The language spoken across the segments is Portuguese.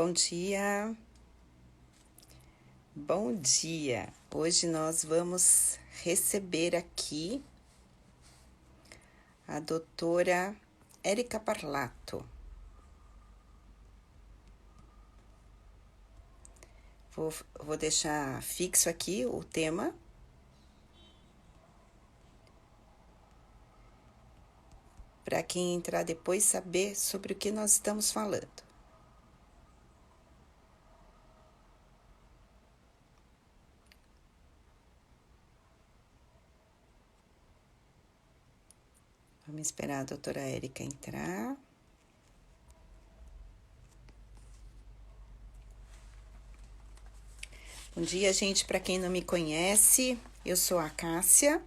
Bom dia, bom dia. Hoje nós vamos receber aqui a doutora Érica Parlato. Vou deixar fixo aqui o tema. Para quem entrar depois saber sobre o que nós estamos falando. Vamos esperar a doutora Érica entrar. Bom dia, gente. Para quem não me conhece, eu sou a Cássia.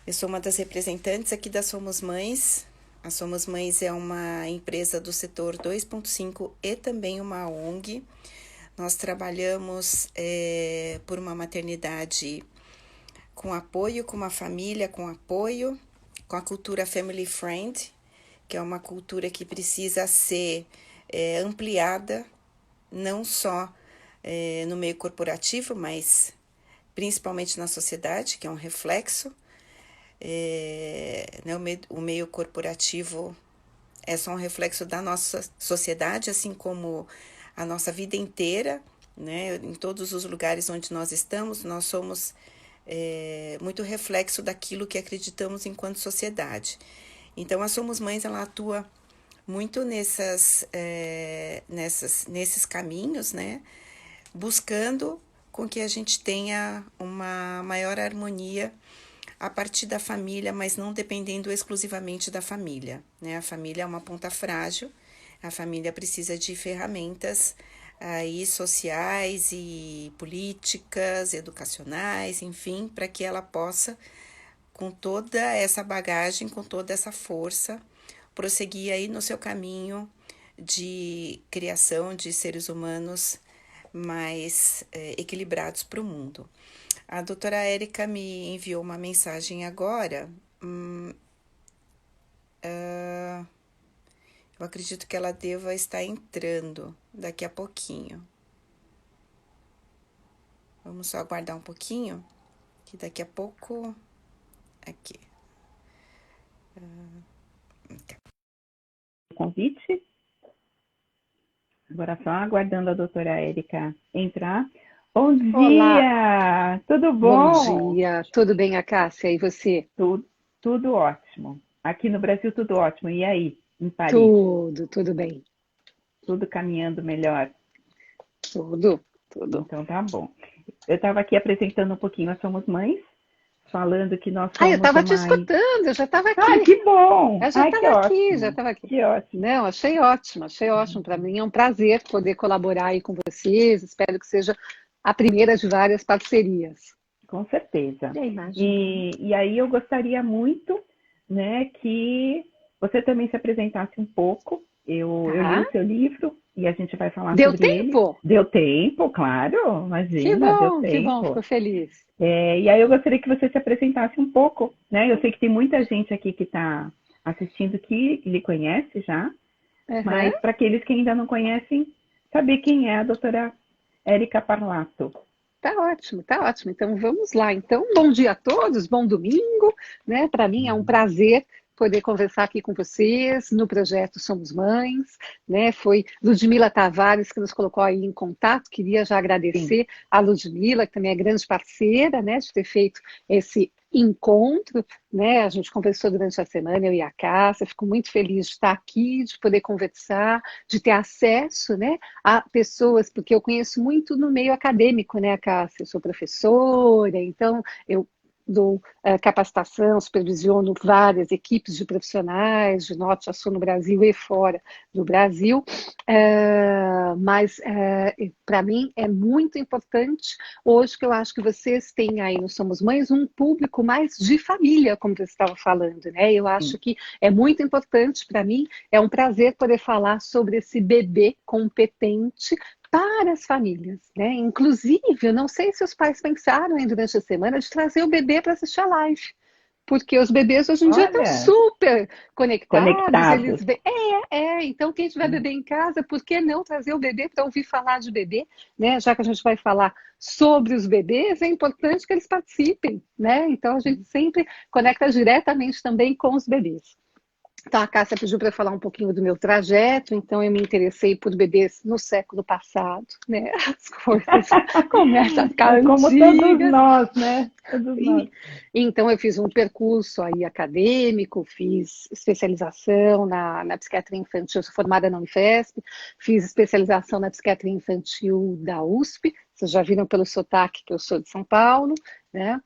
Eu sou uma das representantes aqui da Somos Mães. A Somos Mães é uma empresa do setor 2.5 e também uma ONG. Nós trabalhamos por uma maternidade com apoio, com uma família com apoio, com a cultura family friend, que é uma cultura que precisa ser ampliada, não só no meio corporativo, mas principalmente na sociedade, que é um reflexo. O meio corporativo é só um reflexo da nossa sociedade, assim como a nossa vida inteira, né? Em todos os lugares onde nós estamos, nós somos muito reflexo daquilo que acreditamos enquanto sociedade. Então, a Somos Mães, ela atua muito nesses caminhos, né? Buscando com que a gente tenha uma maior harmonia a partir da família, mas não dependendo exclusivamente da família, né? A família é uma ponta frágil, a família precisa de ferramentas aí sociais e políticas, educacionais, enfim, para que ela possa, com toda essa bagagem, com toda essa força, prosseguir aí no seu caminho de criação de seres humanos mais equilibrados para o mundo. A doutora Érica me enviou uma mensagem agora. Eu acredito que ela deva estar entrando daqui a pouquinho. Vamos só aguardar um pouquinho, que daqui a pouco... Aqui. Convite. Agora só aguardando a doutora Érica entrar. Bom dia! Olá. Tudo bom? Bom dia, tudo bem, Acácia? E você? Tudo ótimo. Aqui no Brasil tudo ótimo. E aí, em Paris? Tudo bem. Tudo caminhando melhor? Tudo. Então tá bom. Eu estava aqui apresentando um pouquinho a Somos Mães, falando que nós somos eu estava te escutando, eu já estava aqui. Ai, que bom! Eu já estava aqui. Que ótimo. Não, achei ótimo. Para mim é um prazer poder colaborar aí com vocês. Espero que seja a primeira de várias parcerias. Com certeza. Imagina. E aí eu gostaria muito, né, que você também se apresentasse um pouco. Eu li o seu livro e a gente vai falar Deu sobre ele. tempo? Deu tempo, claro, imagina, deu tempo. Que bom, fico feliz. E aí eu gostaria que você se apresentasse um pouco, né? Eu sei que tem muita gente aqui que está assistindo que lhe conhece já, mas para aqueles que ainda não conhecem, saber quem é a doutora Érica Parlato. Tá ótimo. Então vamos lá. Então, bom dia a todos, bom domingo, né? Para mim é um prazer poder conversar aqui com vocês no projeto Somos Mães, né? Foi Ludmila Tavares que nos colocou aí em contato. Queria já agradecer a Ludmila, que também é grande parceira, né, de ter feito esse encontro, né? A gente conversou durante a semana, eu e a Cássia. Fico muito feliz de estar aqui, de poder conversar, de ter acesso, né, a pessoas, porque eu conheço muito no meio acadêmico, né, Cássia? Eu sou professora, então eu dou capacitação, supervisiono várias equipes de profissionais de norte a sul no Brasil e fora do Brasil, mas para mim é muito importante hoje que eu acho que vocês têm aí no Somos Mães um público mais de família, como você estava falando, né? Eu acho que é muito importante para mim, é um prazer poder falar sobre esse bebê competente para as famílias, né? Inclusive, eu não sei se os pais pensaram aí durante a semana de trazer o bebê para assistir a live, porque os bebês hoje em dia estão Olha, super conectados, conectados. então quem tiver bebê em casa, por que não trazer o bebê para ouvir falar de bebê, né? Já que a gente vai falar sobre os bebês, é importante que eles participem, né? Então a gente sempre conecta diretamente também com os bebês. Então, a Cássia pediu para eu falar um pouquinho do meu trajeto, então eu me interessei por bebês no século passado, né? As coisas começam a ficar Como todos antigas. nós, né? Todos nós. Então, eu fiz um percurso aí acadêmico, fiz especialização na psiquiatria infantil, sou formada na Unifesp, fiz especialização na psiquiatria infantil da USP, vocês já viram pelo sotaque que eu sou de São Paulo, né?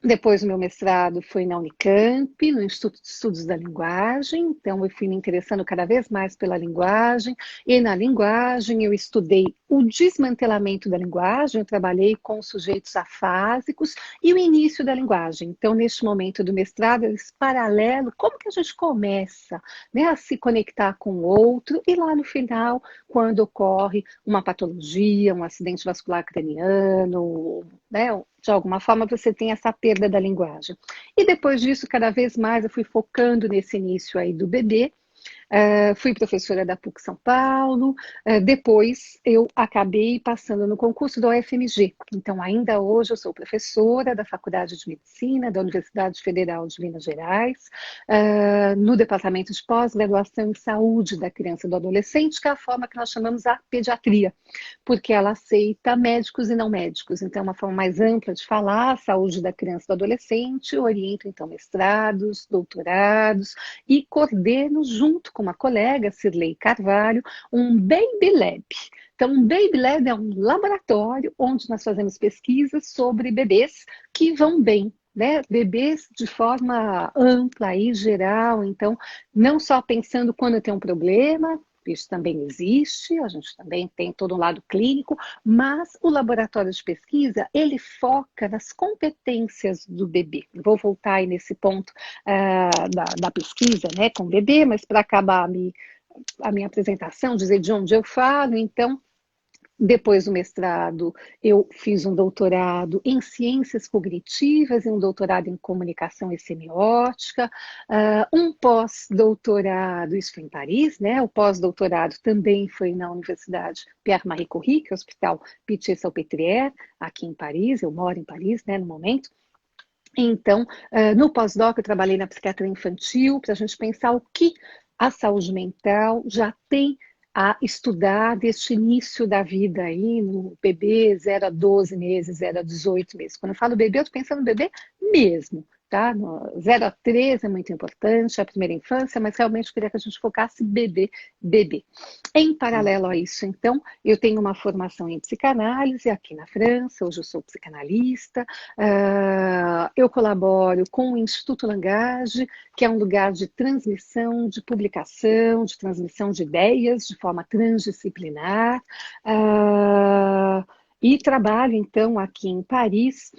Depois, o meu mestrado foi na Unicamp, no Instituto de Estudos da Linguagem, então eu fui me interessando cada vez mais pela linguagem, e na linguagem eu estudei o desmantelamento da linguagem, eu trabalhei com sujeitos afásicos e o início da linguagem. Então, neste momento do mestrado, esse paralelo, como que a gente começa, né, a se conectar com o outro, e lá no final, quando ocorre uma patologia, um acidente vascular craniano, né, de alguma forma você tem essa perda da linguagem. E depois disso, cada vez mais eu fui focando nesse início aí do bebê. Fui professora da PUC São Paulo, depois eu acabei passando no concurso da UFMG. Então, ainda hoje eu sou professora da Faculdade de Medicina da Universidade Federal de Minas Gerais, no Departamento de Pós-Graduação em Saúde da Criança e do Adolescente, que é a forma que nós chamamos a pediatria, porque ela aceita médicos e não médicos. Então, é uma forma mais ampla de falar a saúde da criança e do adolescente, oriento, então, mestrados, doutorados, e coordeno junto com uma colega, Cirlei Carvalho, um Baby Lab. Então, um Baby Lab é um laboratório onde nós fazemos pesquisas sobre bebês que vão bem, né? Bebês de forma ampla e geral, então, não só pensando quando tem um problema, isso também existe, a gente também tem todo um lado clínico, mas o laboratório de pesquisa, ele foca nas competências do bebê. Vou voltar aí nesse ponto da pesquisa, né, com o bebê, mas para acabar a minha apresentação, dizer de onde eu falo, então, depois do mestrado, eu fiz um doutorado em ciências cognitivas e um doutorado em comunicação e semiótica, um pós-doutorado, isso foi em Paris, né? O pós-doutorado também foi na Universidade Pierre-Marie Curie, que é o Hospital Pitié-Salpêtrière, aqui em Paris, eu moro em Paris, né, no momento. Então, no pós-doc, eu trabalhei na psiquiatria infantil, para a gente pensar o que a saúde mental já tem a estudar deste início da vida aí, no bebê 0 a 12 meses, 0 a 18 meses. Quando eu falo bebê, eu estou pensando no bebê mesmo, tá? No 0 a 13 é muito importante, a primeira infância, mas realmente eu queria que a gente focasse bebê. Em paralelo a isso, então, eu tenho uma formação em psicanálise aqui na França, hoje eu sou psicanalista, eu colaboro com o Instituto Langage, que é um lugar de transmissão, de publicação, de transmissão de ideias de forma transdisciplinar, e trabalho, então, aqui em Paris,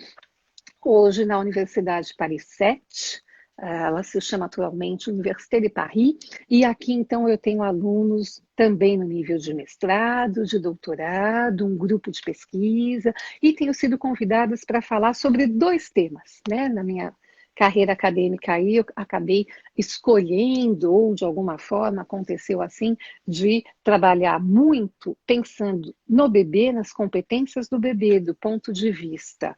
hoje na Universidade Paris 7, ela se chama atualmente Université de Paris, e aqui então eu tenho alunos também no nível de mestrado, de doutorado, um grupo de pesquisa, e tenho sido convidadas para falar sobre 2 temas, né, na minha carreira acadêmica aí, eu acabei escolhendo, ou de alguma forma aconteceu assim, de trabalhar muito pensando no bebê, nas competências do bebê, do ponto de vista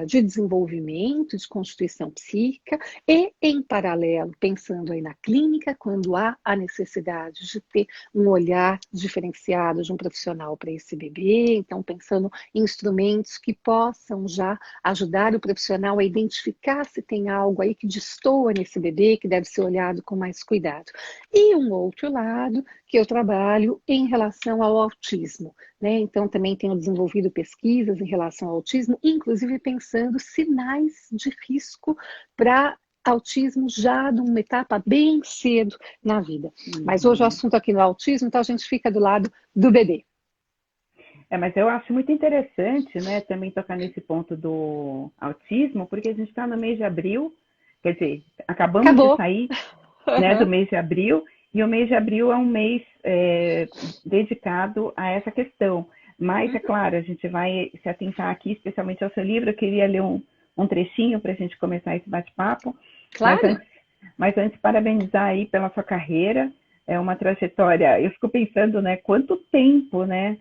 de desenvolvimento, de constituição psíquica, e em paralelo, pensando aí na clínica, quando há a necessidade de ter um olhar diferenciado de um profissional para esse bebê, então pensando em instrumentos que possam já ajudar o profissional a identificar se tem algo aí que destoa nesse bebê, que deve ser olhado com mais cuidado. E um outro lado, que eu trabalho em relação ao autismo, né? Então também tenho desenvolvido pesquisas em relação ao autismo, inclusive pensando sinais de risco para autismo já de uma etapa bem cedo na vida. Mas hoje o assunto aqui no autismo, então a gente fica do lado do bebê. Mas eu acho muito interessante, né, também tocar nesse ponto do autismo, porque a gente está no mês de abril, quer dizer, acabamos de sair, né, do mês de abril, e o mês de abril é um mês dedicado a essa questão. Mas, é claro, a gente vai se atentar aqui, especialmente ao seu livro. Eu queria ler um um trechinho para a gente começar esse bate-papo. Claro. Mas antes, parabenizar aí pela sua carreira. É uma trajetória. Eu fico pensando, né, quanto tempo, né,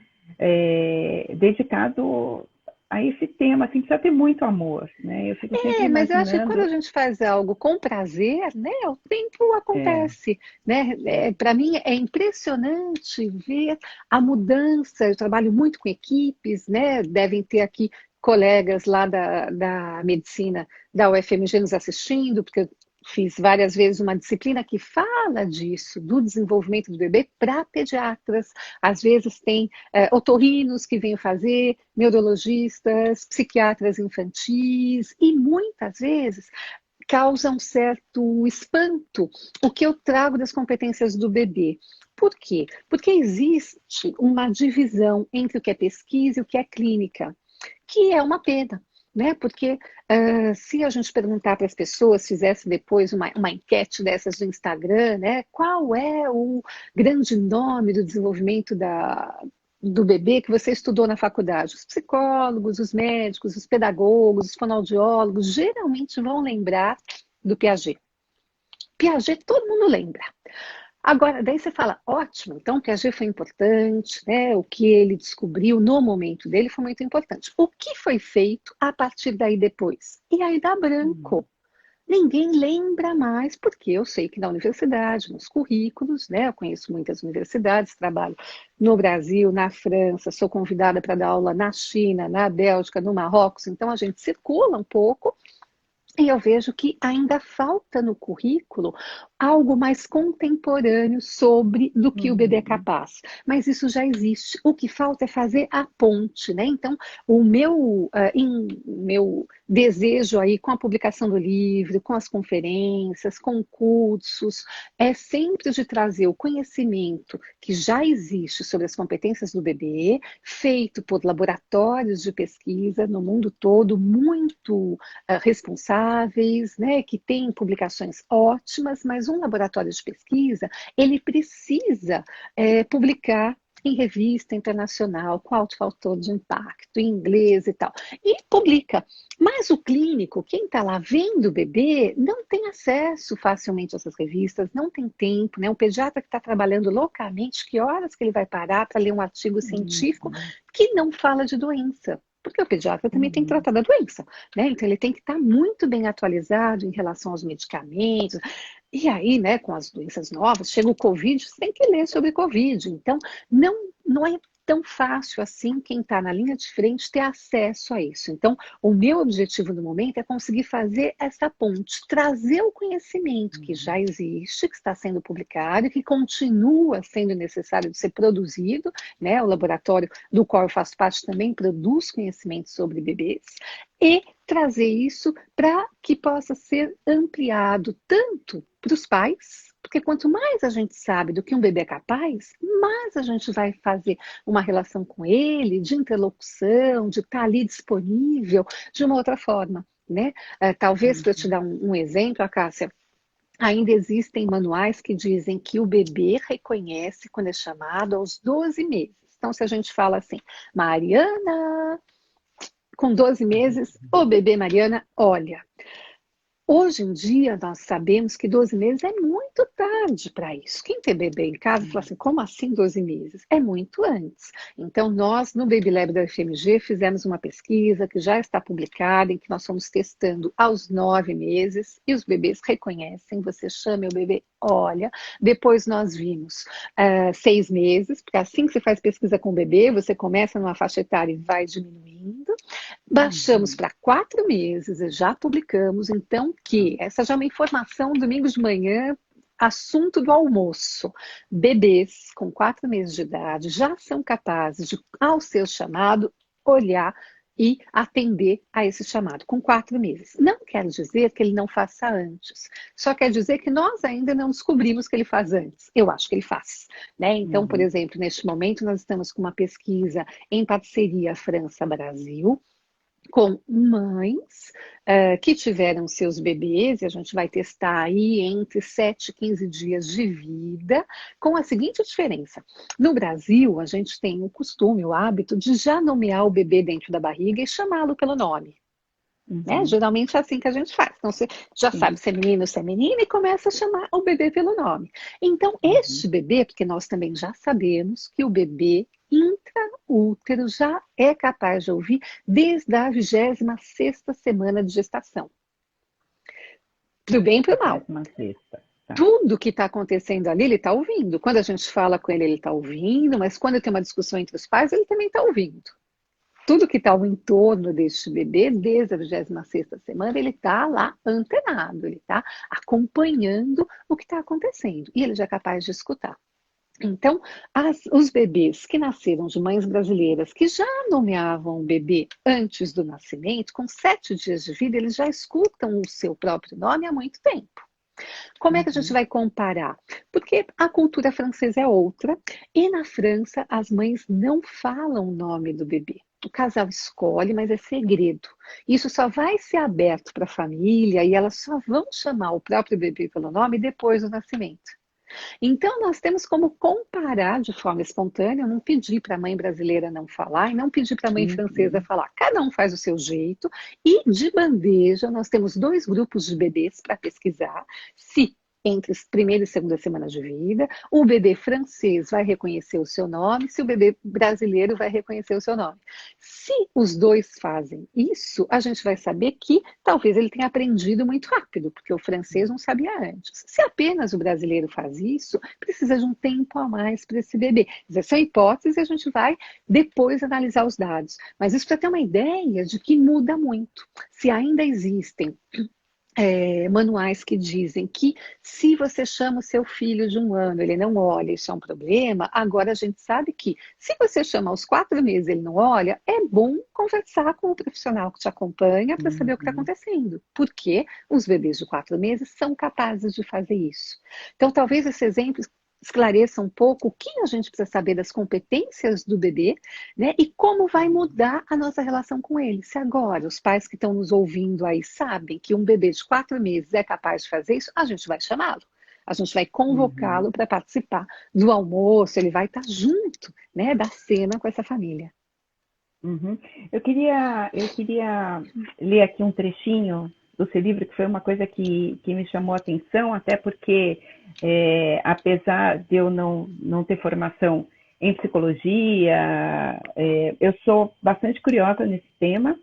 dedicado a esse tema, assim, precisa ter muito amor, né? Eu fico sempre Mas eu acho que quando imaginando. a gente faz algo com prazer, né, o tempo acontece, né? Para mim é impressionante ver a mudança. Eu trabalho muito com equipes, né? Devem ter aqui colegas lá da medicina da UFMG nos assistindo, porque eu fiz várias vezes uma disciplina que fala disso, do desenvolvimento do bebê para pediatras. Às vezes tem otorrinos que vêm fazer, neurologistas, psiquiatras infantis, e muitas vezes causa um certo espanto o que eu trago das competências do bebê. Por quê? Porque existe uma divisão entre o que é pesquisa e o que é clínica, que é uma pena. Né? Porque se a gente perguntar para as pessoas, fizesse depois uma enquete dessas do Instagram, né? Qual é o grande nome do desenvolvimento do bebê que você estudou na faculdade? Os psicólogos, os médicos, os pedagogos, os fonoaudiólogos, geralmente vão lembrar do Piaget. Piaget todo mundo lembra. Agora, daí você fala, ótimo, então o Piaget foi importante, né? O que ele descobriu no momento dele foi muito importante. O que foi feito a partir daí depois? E aí dá branco. Ninguém lembra mais, porque eu sei que na universidade, nos currículos, né? Eu conheço muitas universidades, trabalho no Brasil, na França, sou convidada para dar aula na China, na Bélgica, no Marrocos, então a gente circula um pouco. E eu vejo que ainda falta no currículo algo mais contemporâneo sobre do que o bebê é capaz. Mas isso já existe. O que falta é fazer a ponte, né? Então, o meu desejo aí com a publicação do livro, com as conferências, com cursos, é sempre de trazer o conhecimento que já existe sobre as competências do bebê, feito por laboratórios de pesquisa no mundo todo, muito responsáveis, né, que têm publicações ótimas, mas um laboratório de pesquisa, ele precisa publicar em revista internacional, com alto fator de impacto, em inglês e tal, e publica. Mas o clínico, quem está lá vendo o bebê, não tem acesso facilmente a essas revistas, não tem tempo, né? Um pediatra que está trabalhando loucamente, que horas que ele vai parar para ler um artigo científico que não fala de doença? Porque o pediatra também tem que tratar da doença, né? Então ele tem que estar muito bem atualizado em relação aos medicamentos. E aí, né, com as doenças novas, chega o Covid, você tem que ler sobre Covid. Então, não é tão fácil assim quem está na linha de frente ter acesso a isso. Então, o meu objetivo no momento é conseguir fazer essa ponte, trazer o conhecimento que já existe, que está sendo publicado, que continua sendo necessário de ser produzido, né? O laboratório do qual eu faço parte também produz conhecimento sobre bebês, e trazer isso para que possa ser ampliado tanto para os pais, porque quanto mais a gente sabe do que um bebê é capaz, mais a gente vai fazer uma relação com ele, de interlocução, de estar ali disponível de uma outra forma, né? Talvez, para eu te dar um exemplo, Cássia, ainda existem manuais que dizem que o bebê reconhece quando é chamado aos 12 meses. Então, se a gente fala assim, Mariana, com 12 meses, o bebê Mariana olha. Hoje em dia, nós sabemos que 12 meses é muito tarde para isso. Quem tem bebê em casa fala assim, como assim 12 meses? É muito antes. Então, nós, no Baby Lab da UFMG, fizemos uma pesquisa que já está publicada, em que nós fomos testando aos 9 meses, e os bebês reconhecem, você chama o bebê, olha. Depois nós vimos 6 meses, porque assim que você faz pesquisa com o bebê, você começa numa faixa etária e vai diminuindo. Baixamos para 4 meses e já publicamos, então, que essa já é uma informação domingo de manhã, assunto do almoço. Bebês com 4 meses de idade já são capazes de, ao seu chamado, olhar e atender a esse chamado com 4 meses. Não quer dizer que ele não faça antes, só quer dizer que nós ainda não descobrimos que ele faz antes. Eu acho que ele faz, né? Então, por exemplo, neste momento nós estamos com uma pesquisa em parceria França-Brasil, com mães que tiveram seus bebês, e a gente vai testar aí entre 7 e 15 dias de vida, com a seguinte diferença. No Brasil, a gente tem o costume, o hábito de já nomear o bebê dentro da barriga e chamá-lo pelo nome. Né? Geralmente é assim que a gente faz. Então, você já sabe se é menino ou se é menina e começa a chamar o bebê pelo nome. Então, este bebê, porque nós também já sabemos que o bebê intraútero já é capaz de ouvir desde a 26ª semana de gestação. Pro bem e pro mal. 26ª. Tá. Tudo que está acontecendo ali, ele está ouvindo. Quando a gente fala com ele está ouvindo, mas quando tem uma discussão entre os pais, ele também está ouvindo. Tudo que está ao entorno deste bebê, desde a 26ª semana, ele está lá antenado, ele está acompanhando o que está acontecendo. E ele já é capaz de escutar. Então, os bebês que nasceram de mães brasileiras, que já nomeavam o bebê antes do nascimento, com 7 dias de vida, eles já escutam o seu próprio nome há muito tempo. Como é que a gente vai comparar? Porque a cultura francesa é outra, e na França as mães não falam o nome do bebê. O casal escolhe, mas é segredo. Isso só vai ser aberto para a família e elas só vão chamar o próprio bebê pelo nome depois do nascimento. Então, nós temos como comparar de forma espontânea, não pedir para a mãe brasileira não falar e não pedir para a mãe francesa falar. Cada um faz o seu jeito e, de bandeja, nós temos 2 grupos de bebês para pesquisar se entre a 1ª e 2ª semana de vida, o bebê francês vai reconhecer o seu nome, se o bebê brasileiro vai reconhecer o seu nome. Se os 2 fazem isso, a gente vai saber que talvez ele tenha aprendido muito rápido, porque o francês não sabia antes. Se apenas o brasileiro faz isso, precisa de um tempo a mais para esse bebê. Essa é a hipótese, a gente vai depois analisar os dados. Mas isso para ter uma ideia de que muda muito. Se ainda existem manuais que dizem que se você chama o seu filho de 1 ano, ele não olha, isso é um problema. Agora a gente sabe que se você chama aos 4 meses e ele não olha, é bom conversar com o profissional que te acompanha para saber o que está acontecendo. Porque os bebês de 4 meses são capazes de fazer isso. Então talvez esse exemplo esclareça um pouco o que a gente precisa saber das competências do bebê, né? E como vai mudar a nossa relação com ele. Se agora os pais que estão nos ouvindo aí sabem que um bebê de 4 meses é capaz de fazer isso, a gente vai chamá-lo. A gente vai convocá-lo para participar do almoço, ele vai estar junto, né, da cena com essa família. Eu queria ler aqui um trechinho do seu livro, que foi uma coisa que me chamou a atenção, até porque, apesar de eu não ter formação em psicologia, eu sou bastante curiosa nesse tema.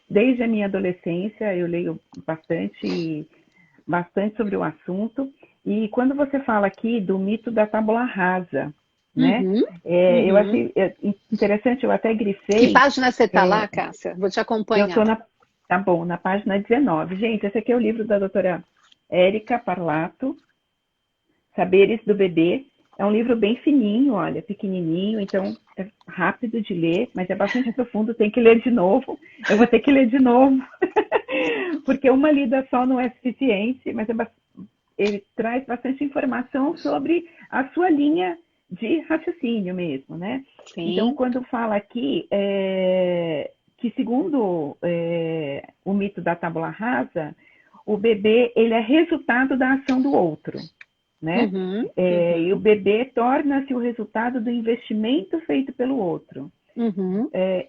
Desde a minha adolescência, eu leio bastante sobre o assunto. E quando você fala aqui do mito da tábula rasa, né? Eu achei interessante, eu até grifei. Que página você está lá, Cássia? Vou te acompanhar. Eu estou na página 19. Gente, esse aqui é o livro da doutora Érica Parlato, Saberes do Bebê. É um livro bem fininho, olha, pequenininho, então é rápido de ler, mas é bastante profundo, tem que ler de novo. Eu vou ter que ler de novo, porque uma lida só não é suficiente, mas ele traz bastante informação sobre a sua linha de raciocínio mesmo, né? Sim. Então, quando fala aqui que segundo o mito da tábula rasa, o bebê ele é resultado da ação do outro, né? E o bebê torna-se o resultado do investimento feito pelo outro.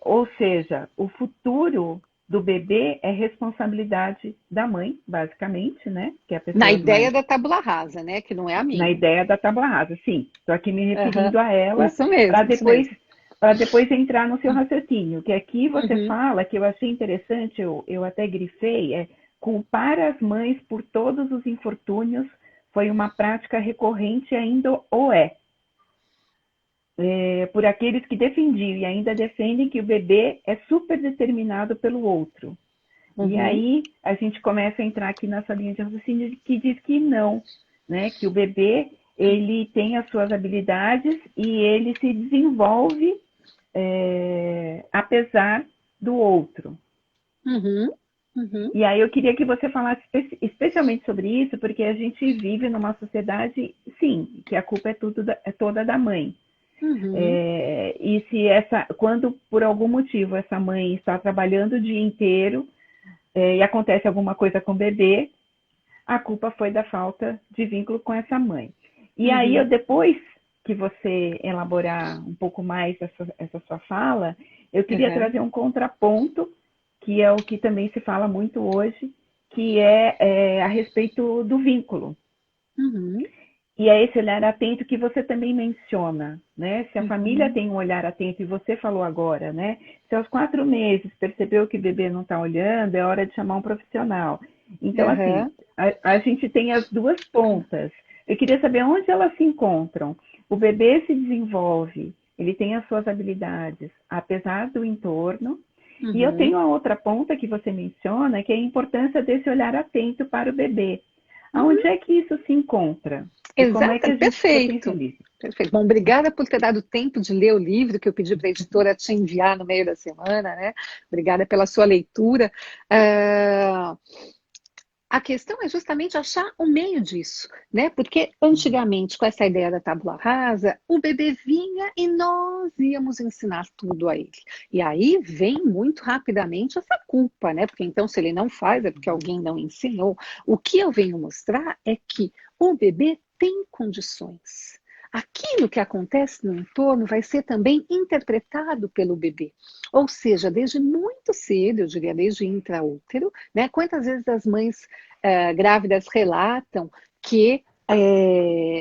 Ou seja, o futuro do bebê é responsabilidade da mãe, basicamente, né? Que é a pessoa na ideia da tábula rasa, né? Que não é a minha. Na ideia da tábula rasa, sim. Estou aqui me referindo a ela isso mesmo, para depois entrar no seu raciocínio. Que aqui você fala, que eu achei interessante, eu até grifei, culpar as mães por todos os infortúnios foi uma prática recorrente e ainda o é. Por aqueles que defendiam e ainda defendem que o bebê é super determinado pelo outro. E aí a gente começa a entrar aqui nessa linha de raciocínio que diz que não, né? Que o bebê ele tem as suas habilidades e ele se desenvolve apesar do outro. E aí eu queria que você falasse especialmente sobre isso, porque a gente vive numa sociedade, sim, que a culpa é toda da mãe. E se quando por algum motivo essa mãe está trabalhando o dia inteiro e acontece alguma coisa com o bebê, a culpa foi da falta de vínculo com essa mãe. E aí, depois que você elaborar um pouco mais essa sua fala, eu queria trazer um contraponto que é o que também se fala muito hoje, que é a respeito do vínculo. Uhum. E é esse olhar atento que você também menciona, né? Se a família tem um olhar atento, e você falou agora, né? Se aos 4 meses percebeu que o bebê não está olhando, é hora de chamar um profissional. Então, assim, Uhum. a gente tem as duas pontas. Eu queria saber onde elas se encontram. O bebê se desenvolve, ele tem as suas habilidades, apesar do entorno. E eu Uhum. tenho a outra ponta que você menciona, que é a importância desse olhar atento para o bebê. Uhum. Aonde é que isso se encontra? E como é que Exato, a gente potencializa perfeito. isso? Perfeito. Bom, obrigada por ter dado tempo de ler o livro que eu pedi para a editora te enviar no meio da semana, né? Obrigada pela sua leitura. Ah, a questão é justamente achar o meio disso, né? Porque antigamente, com essa ideia da tábula rasa, o bebê vinha e nós íamos ensinar tudo a ele. E aí vem muito rapidamente essa culpa, né? Porque então, se ele não faz, é porque alguém não ensinou. O que eu venho mostrar é que o bebê tem condições. Aquilo que acontece no entorno vai ser também interpretado pelo bebê. Ou seja, desde muito cedo, eu diria desde intraútero, né? Quantas vezes as mães grávidas relatam que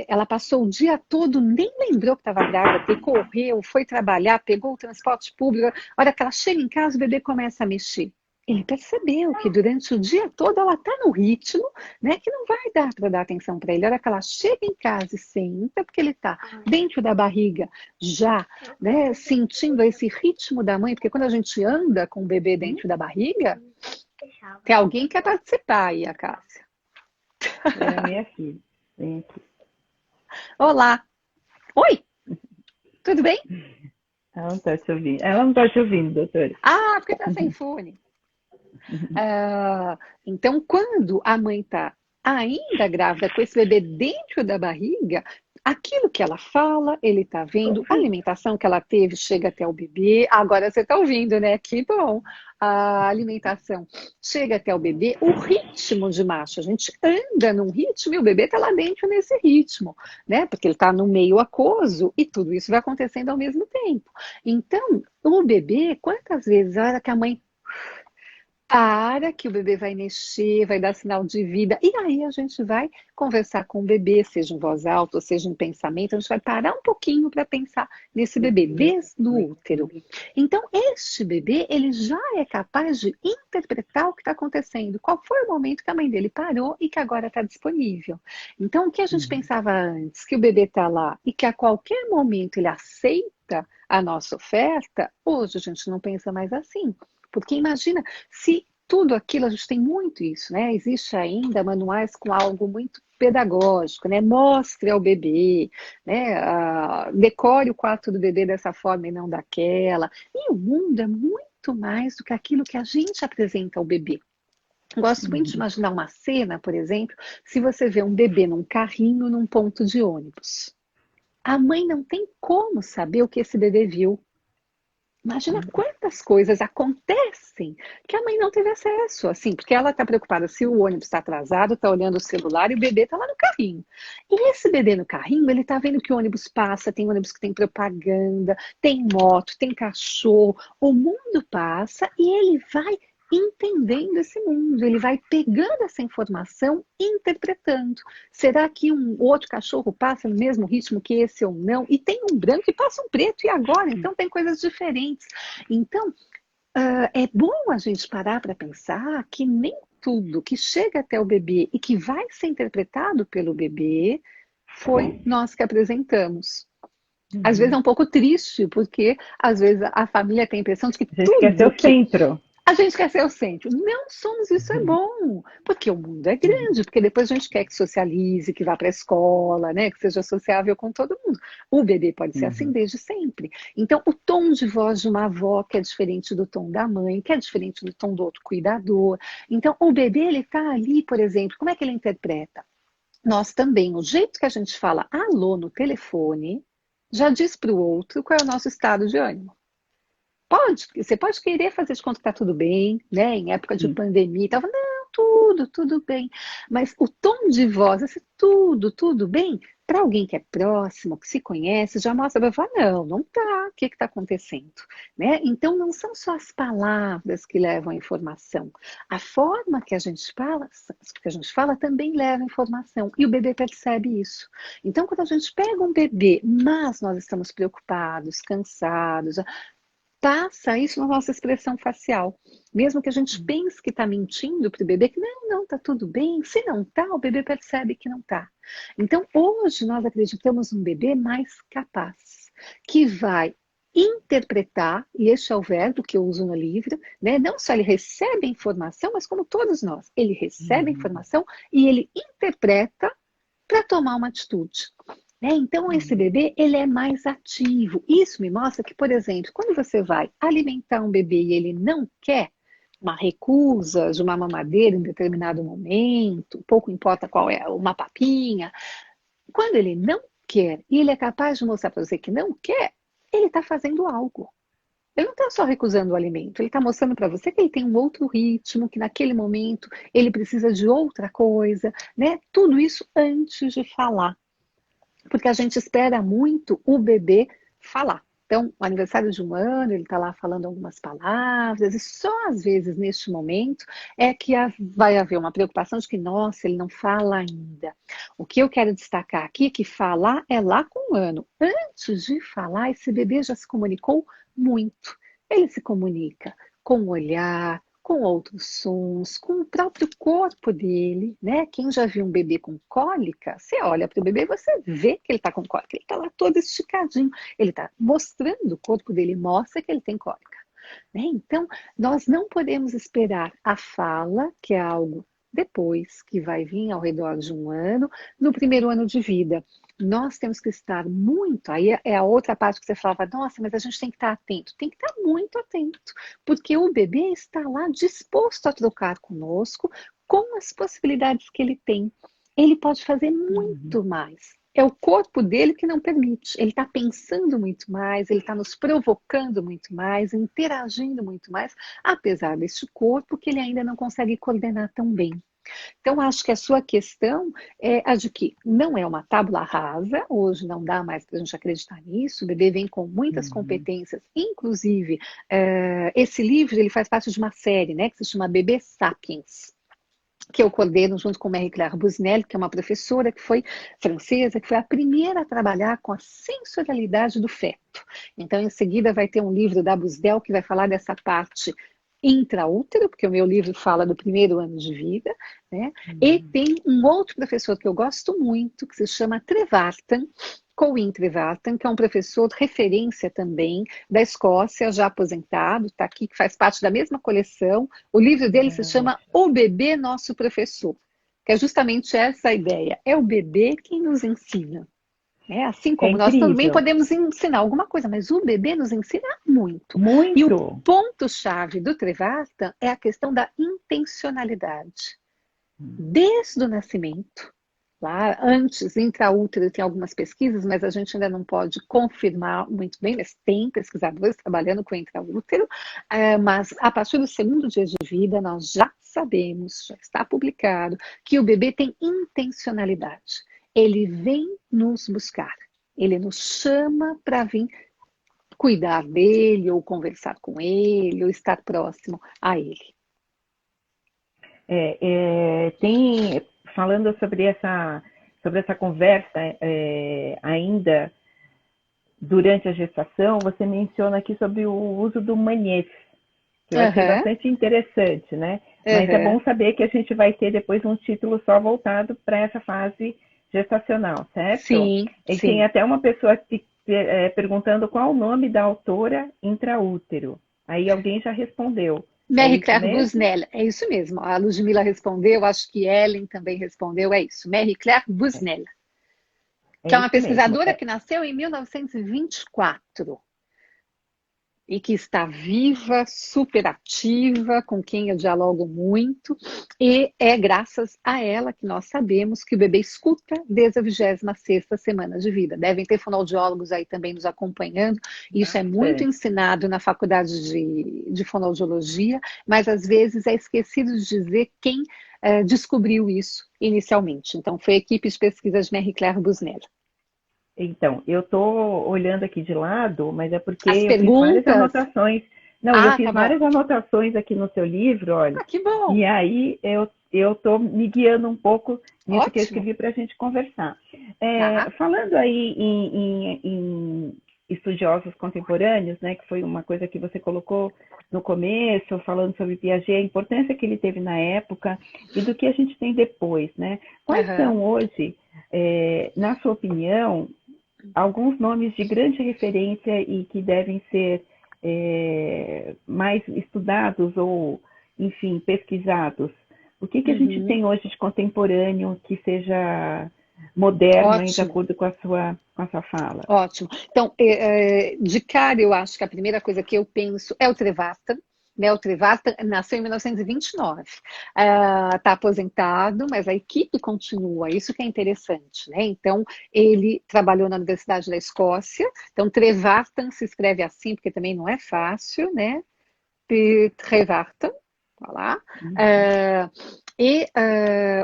ela passou o dia todo, nem lembrou que estava grávida, porque correu, foi trabalhar, pegou o transporte público. A hora que ela chega em casa, o bebê começa a mexer. Ele percebeu que durante o dia todo ela está no ritmo, né, que não vai dar para dar atenção para ele. A hora que ela chega em casa e senta, porque ele está dentro da barriga, já, né, sentindo esse ritmo da mãe, porque quando a gente anda com o bebê dentro da barriga, tem alguém que quer participar aí, a Cássia. É a minha filha. Vem aqui. Olá. Oi, tudo bem? Ela não está te ouvindo. Ela não está te ouvindo, doutora. Ah, porque tá sem fone. Então, quando a mãe está ainda grávida com esse bebê dentro da barriga, aquilo que ela fala, ele está vendo, a alimentação que ela teve chega até o bebê. Agora você está ouvindo, né? Que bom. A alimentação chega até o bebê, o ritmo de marcha. A gente anda num ritmo e o bebê está lá dentro nesse ritmo, né? Porque ele está no meio aquoso e tudo isso vai acontecendo ao mesmo tempo. Então, o bebê, quantas vezes a hora que a mãe para que o bebê vai mexer, vai dar sinal de vida, e aí a gente vai conversar com o bebê, seja em voz alta, ou seja em pensamento, a gente vai parar um pouquinho para pensar nesse bebê desde o útero. Então, este bebê, ele já é capaz de interpretar o que está acontecendo, qual foi o momento que a mãe dele parou e que agora está disponível. Então, o que a gente pensava antes, que o bebê está lá e que a qualquer momento ele aceita a nossa oferta, hoje a gente não pensa mais assim. Porque imagina, se tudo aquilo, a gente tem muito isso, né? Existe ainda manuais com algo muito pedagógico, né? Mostre ao bebê, né? Decore o quarto do bebê dessa forma e não daquela. E o mundo é muito mais do que aquilo que a gente apresenta ao bebê. Gosto muito de imaginar uma cena, por exemplo, se você vê um bebê num carrinho num ponto de ônibus. A mãe não tem como saber o que esse bebê viu. Imagina quantas coisas acontecem que a mãe não teve acesso, assim, porque ela está preocupada se o ônibus está atrasado, está olhando o celular e o bebê está lá no carrinho. E esse bebê no carrinho, ele está vendo que o ônibus passa, tem ônibus que tem propaganda, tem moto, tem cachorro, o mundo passa e ele vai entendendo esse mundo, ele vai pegando essa informação e interpretando. Será que um outro cachorro passa no mesmo ritmo que esse ou não? E tem um branco e passa um preto, e agora? Então tem coisas diferentes. Então, é bom a gente parar para pensar que nem tudo que chega até o bebê e que vai ser interpretado pelo bebê foi nós que apresentamos. Às vezes é um pouco triste, porque às vezes a família tem a impressão de que A gente quer ser tudo o que centro. a gente quer ser o centro. Não somos, isso é bom, porque o mundo é grande, porque depois a gente quer que socialize, que vá para a escola, né, que seja sociável com todo mundo. O bebê pode ser assim desde sempre. Então, o tom de voz de uma avó que é diferente do tom da mãe, que é diferente do tom do outro cuidador. Então, o bebê, ele está ali, por exemplo, como é que ele interpreta? Nós também, o jeito que a gente fala alô no telefone, já diz para o outro qual é o nosso estado de ânimo. Você pode querer fazer de conta que está tudo bem, né? Em época de pandemia e tal. Não, tudo bem. Mas o tom de voz, esse tudo bem, para alguém que é próximo, que se conhece, já mostra para falar, não tá, o que está acontecendo? Né? Então, não são só as palavras que levam a informação. A forma que a gente fala também leva informação. E o bebê percebe isso. Então, quando a gente pega um bebê, mas nós estamos preocupados, cansados, passa isso na nossa expressão facial. Mesmo que a gente pense que está mentindo para o bebê, que não, tá tudo bem. Se não tá, o bebê percebe que não tá. Então, hoje nós acreditamos um bebê mais capaz, que vai interpretar, e este é o verbo que eu uso no livro, né? Não só ele recebe a informação, mas como todos nós, ele recebe a informação e ele interpreta para tomar uma atitude. Né? Então, esse bebê, ele é mais ativo. Isso me mostra que, por exemplo, quando você vai alimentar um bebê e ele não quer, uma recusa de uma mamadeira em determinado momento, pouco importa qual é, uma papinha, quando ele não quer e ele é capaz de mostrar para você que não quer, ele está fazendo algo. Ele não está só recusando o alimento, ele está mostrando para você que ele tem um outro ritmo, que naquele momento ele precisa de outra coisa, né? Tudo isso antes de falar. Porque a gente espera muito o bebê falar. Então, o aniversário de 1 ano, ele está lá falando algumas palavras, e só às vezes, neste momento, é que vai haver uma preocupação de que, nossa, ele não fala ainda. O que eu quero destacar aqui é que falar é lá com 1 ano. Antes de falar, esse bebê já se comunicou muito. Ele se comunica com o olhar, com outros sons, com o próprio corpo dele, né? Quem já viu um bebê com cólica, você olha para o bebê e você vê que ele está com cólica, ele está lá todo esticadinho, ele está mostrando, o corpo dele mostra que ele tem cólica. Né? Então, nós não podemos esperar a fala, que é algo depois, que vai vir ao redor de 1 ano, no primeiro ano de vida. Nós temos que estar muito, aí é a outra parte que você falava, nossa, mas a gente tem que estar atento. Tem que estar muito atento, porque o bebê está lá disposto a trocar conosco com as possibilidades que ele tem. Ele pode fazer muito mais. É o corpo dele que não permite. Ele está pensando muito mais, ele está nos provocando muito mais, interagindo muito mais, apesar deste corpo que ele ainda não consegue coordenar tão bem. Então, acho que a sua questão é a de que não é uma tábula rasa, hoje não dá mais para a gente acreditar nisso, o bebê vem com muitas competências, inclusive, esse livro ele faz parte de uma série, né, que se chama Bebê Sapiens, que eu coordeno junto com Marie-Claire Busnel, que é uma professora que foi francesa, que foi a primeira a trabalhar com a sensorialidade do feto. Então, em seguida, vai ter um livro da Busnel que vai falar dessa parte intraútero, porque o meu livro fala do primeiro ano de vida, né? E tem um outro professor que eu gosto muito, que se chama Trevartan, Colin Trevartan, que é um professor de referência também da Escócia, já aposentado, está aqui, que faz parte da mesma coleção. O livro dele se chama O Bebê Nosso Professor, que é justamente essa a ideia. É o bebê quem nos ensina. Assim como nós também podemos ensinar alguma coisa, mas o bebê nos ensina muito. Muito. E o ponto-chave do Trevartan é a questão da intencionalidade. Desde o nascimento, lá antes, intraútero, tem algumas pesquisas, mas a gente ainda não pode confirmar muito bem, mas tem pesquisadores trabalhando com intraútero, mas a partir do segundo dia de vida, nós já sabemos, já está publicado, que o bebê tem intencionalidade. Ele vem nos buscar, ele nos chama para vir cuidar dele, ou conversar com ele, ou estar próximo a ele. Falando sobre essa conversa, ainda durante a gestação, você menciona aqui sobre o uso do manhês, que eu achei bastante interessante, né? Mas é bom saber que a gente vai ter depois um título só voltado para essa fase gestacional, certo? Sim. Tem até uma pessoa perguntando qual o nome da autora intraútero. Aí alguém já respondeu. Marie-Claire Busnel, é isso mesmo. A Ludmila respondeu, acho que Ellen também respondeu, é isso. Marie-Claire Busnel, que é uma pesquisadora que nasceu em 1924. E que está viva, super ativa, com quem eu dialogo muito, e é graças a ela que nós sabemos que o bebê escuta desde a 26ª semana de vida. Devem ter fonoaudiólogos aí também nos acompanhando, isso é muito ensinado na faculdade de fonoaudiologia, mas às vezes é esquecido de dizer quem descobriu isso inicialmente. Então, foi a equipe de pesquisa de Marie-Claire Busnel. Então, eu estou olhando aqui de lado, mas é porque As eu fiz várias perguntas... anotações. Não, eu fiz Tá bom. várias anotações aqui no seu livro, olha. Que bom. E aí eu estou me guiando um pouco nisso que eu Ótimo. escrevi para a gente conversar. Tá. Falando aí em estudiosos contemporâneos, né, que foi uma coisa que você colocou no começo, falando sobre Piaget, a importância que ele teve na época e do que a gente tem depois, né? Quais são hoje, na sua opinião, alguns nomes de grande referência e que devem ser mais estudados ou, enfim, pesquisados? O que a gente tem hoje de contemporâneo que seja moderno, aí, de Ótimo. acordo com a sua fala? Ótimo. Então, de cara, eu acho que a primeira coisa que eu penso é o Trevartan. Né? O Trevartan nasceu em 1929. Está aposentado, mas a equipe continua. Isso que é interessante. Né? Então, ele trabalhou na Universidade da Escócia. Então, Trevartan se escreve assim, porque também não é fácil, né? Trevartan. Tá lá.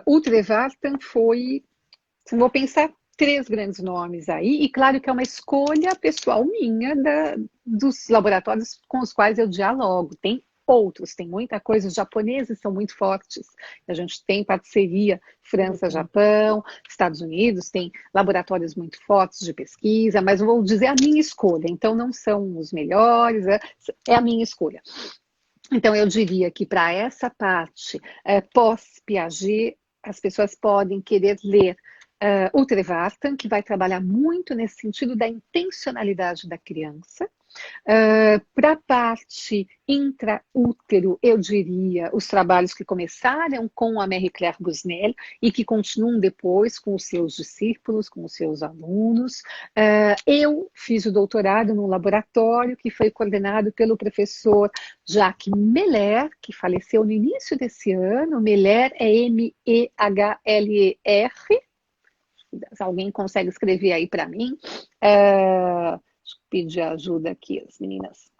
O Trevartan foi... Vou pensar 3 grandes nomes aí, e claro que é uma escolha pessoal minha dos laboratórios com os quais eu dialogo. Tem outros, tem muita coisa, os japoneses são muito fortes, a gente tem parceria França-Japão, Estados Unidos, tem laboratórios muito fortes de pesquisa, mas vou dizer a minha escolha, então não são os melhores, é a minha escolha. Então eu diria que para essa parte pós-Piaget, as pessoas podem querer ler o Trevartan, que vai trabalhar muito nesse sentido da intencionalidade da criança. Para a parte intraútero, eu diria os trabalhos que começaram com a Marie-Claire Busnel e que continuam depois com os seus discípulos, com os seus alunos. Eu fiz o doutorado num laboratório que foi coordenado pelo professor Jacques Meller, que faleceu no início desse ano. Meller é M-E-H-L-E-R. Se alguém consegue escrever aí para mim. Deixa eu pedir ajuda aqui, as meninas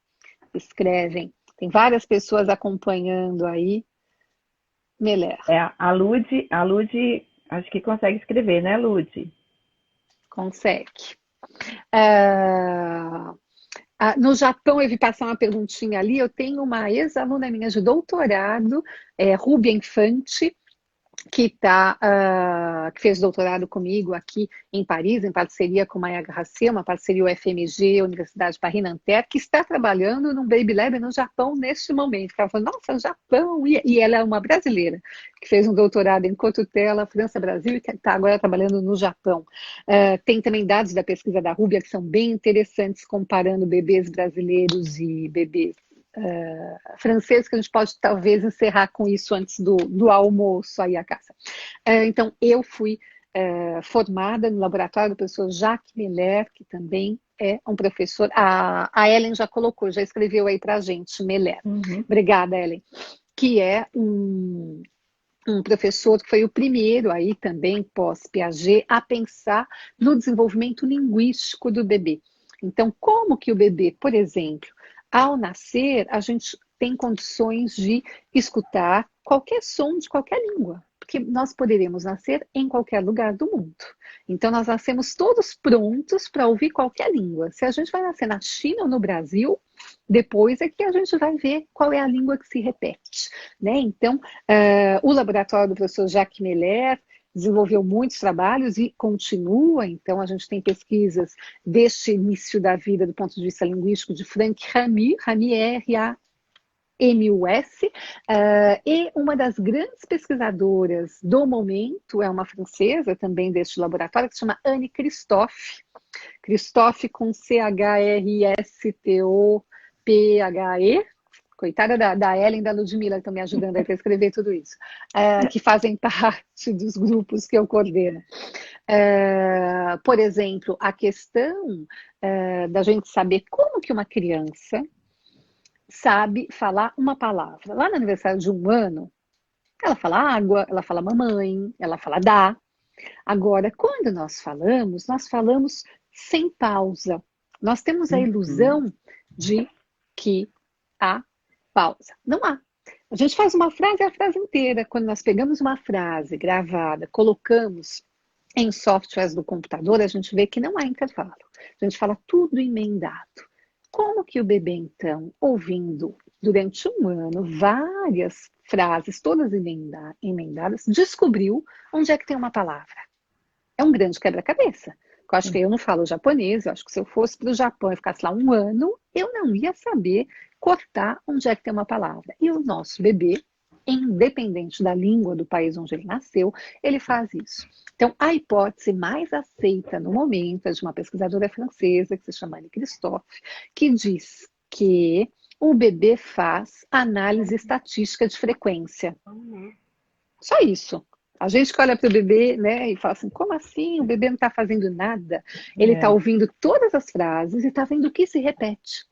escrevem. Tem várias pessoas acompanhando aí. Meller. A Lud, acho que consegue escrever, né, Lud? Consegue. No Japão, eu vi passar uma perguntinha ali. Eu tenho uma ex-aluna minha de doutorado, Rubia Infante, que fez doutorado comigo aqui em Paris, em parceria com Maya Garcia, uma parceria UFMG, Universidade Paris-Nanterre, que está trabalhando num Baby Lab no Japão neste momento. Ela falou, nossa, Japão! E ela é uma brasileira, que fez um doutorado em Cotutela, França-Brasil, e que está agora trabalhando no Japão. Tem também dados da pesquisa da Rubia que são bem interessantes, comparando bebês brasileiros e bebês francês, que a gente pode talvez encerrar com isso antes do almoço aí a casa. Então, eu fui formada no laboratório do professor Jacques Meller, que também é um professor. A Ellen já colocou, já escreveu aí para a gente, Meller. Obrigada, Ellen. Que é um professor que foi o primeiro aí também, pós-Piaget, a pensar no desenvolvimento linguístico do bebê. Então, como que o bebê, por exemplo, ao nascer, a gente tem condições de escutar qualquer som de qualquer língua, porque nós poderemos nascer em qualquer lugar do mundo. Então, nós nascemos todos prontos para ouvir qualquer língua. Se a gente vai nascer na China ou no Brasil, depois é que a gente vai ver qual é a língua que se repete. Né? Então, o laboratório do professor Jacques Meller desenvolveu muitos trabalhos e continua. Então, a gente tem pesquisas deste início da vida do ponto de vista linguístico de Frank Ramy, Ramy R-A-M-U-S, e uma das grandes pesquisadoras do momento é uma francesa também deste laboratório, que se chama Anne Christophe. Christophe com C-H-R-S-T-O-P-H-E. Coitada da Ellen e da Ludmilla, que estão me ajudando para escrever tudo isso, que fazem parte dos grupos que eu coordeno. Por exemplo, a questão da gente saber como que uma criança sabe falar uma palavra. Lá no aniversário de 1 ano, ela fala água, ela fala mamãe, ela fala dá. Agora, quando nós falamos sem pausa. Nós temos a ilusão de que há pausa. Não há. A gente faz uma frase, é a frase inteira. Quando nós pegamos uma frase gravada, colocamos em softwares do computador, a gente vê que não há intervalo. A gente fala tudo emendado. Como que o bebê, então, ouvindo durante um ano várias frases, todas emendadas, descobriu onde é que tem uma palavra? É um grande quebra-cabeça. Eu acho que eu não falo japonês, eu acho que se eu fosse para o Japão e ficasse lá um ano, eu não ia saber cortar onde é que tem uma palavra. E o nosso bebê, independente da língua do país onde ele nasceu, ele faz isso. Então, a hipótese mais aceita no momento é de uma pesquisadora francesa, que se chama Anne Christophe, que diz que o bebê faz análise estatística de frequência. Só isso. A gente que olha para o bebê, né, e fala assim, como assim? O bebê não está fazendo nada. Ele está ouvindo todas as frases e está vendo o que se repete.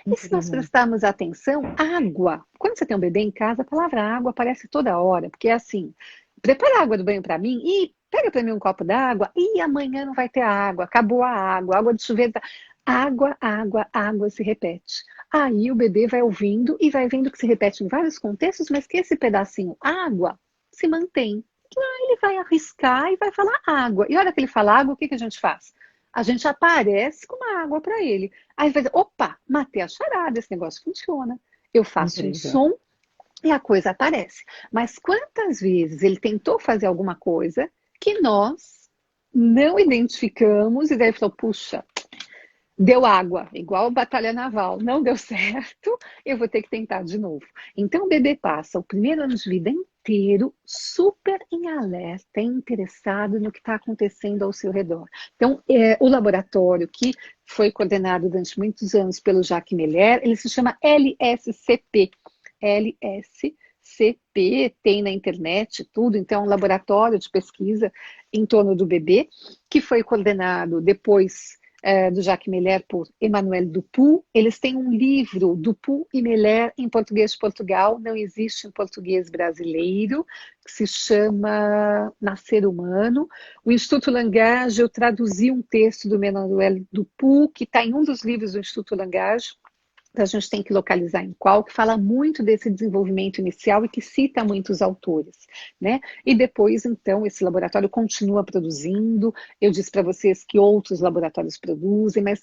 E se nós prestarmos atenção, água. Quando você tem um bebê em casa, a palavra água aparece toda hora, porque é assim, prepara a água do banho para mim e pega para mim um copo d'água e amanhã não vai ter água, acabou a água de chuveiro. Água, água, água se repete. Aí o bebê vai ouvindo e vai vendo que se repete em vários contextos, mas que esse pedacinho água se mantém. E aí ele vai arriscar e vai falar água. E a hora que ele fala água, o que a gente faz? A gente aparece com uma água para ele. Aí vai dizer, opa, matei a charada, esse negócio funciona. Eu faço um som e a coisa aparece. Mas quantas vezes ele tentou fazer alguma coisa que nós não identificamos e daí falou, puxa, deu água, igual batalha naval, não deu certo, eu vou ter que tentar de novo. Então o bebê passa o primeiro ano de vida inteiro super em alerta, interessado no que está acontecendo ao seu redor. Então o laboratório que foi coordenado durante muitos anos pelo Jacques Meller, ele se chama LSCP. LSCP, tem na internet tudo, então é um laboratório de pesquisa em torno do bebê, que foi coordenado depois do Jacques Meller por Emmanuel Dupuy. Eles têm um livro, Dupuy e Meller, em português de Portugal, não existe em português brasileiro, que se chama Nascer Humano. O Instituto Langage, eu traduzi um texto do Emmanuel Dupuy, que está em um dos livros do Instituto Langage, a gente tem que localizar em qual, que fala muito desse desenvolvimento inicial e que cita muitos autores, né? E depois, então, esse laboratório continua produzindo. Eu disse para vocês que outros laboratórios produzem, mas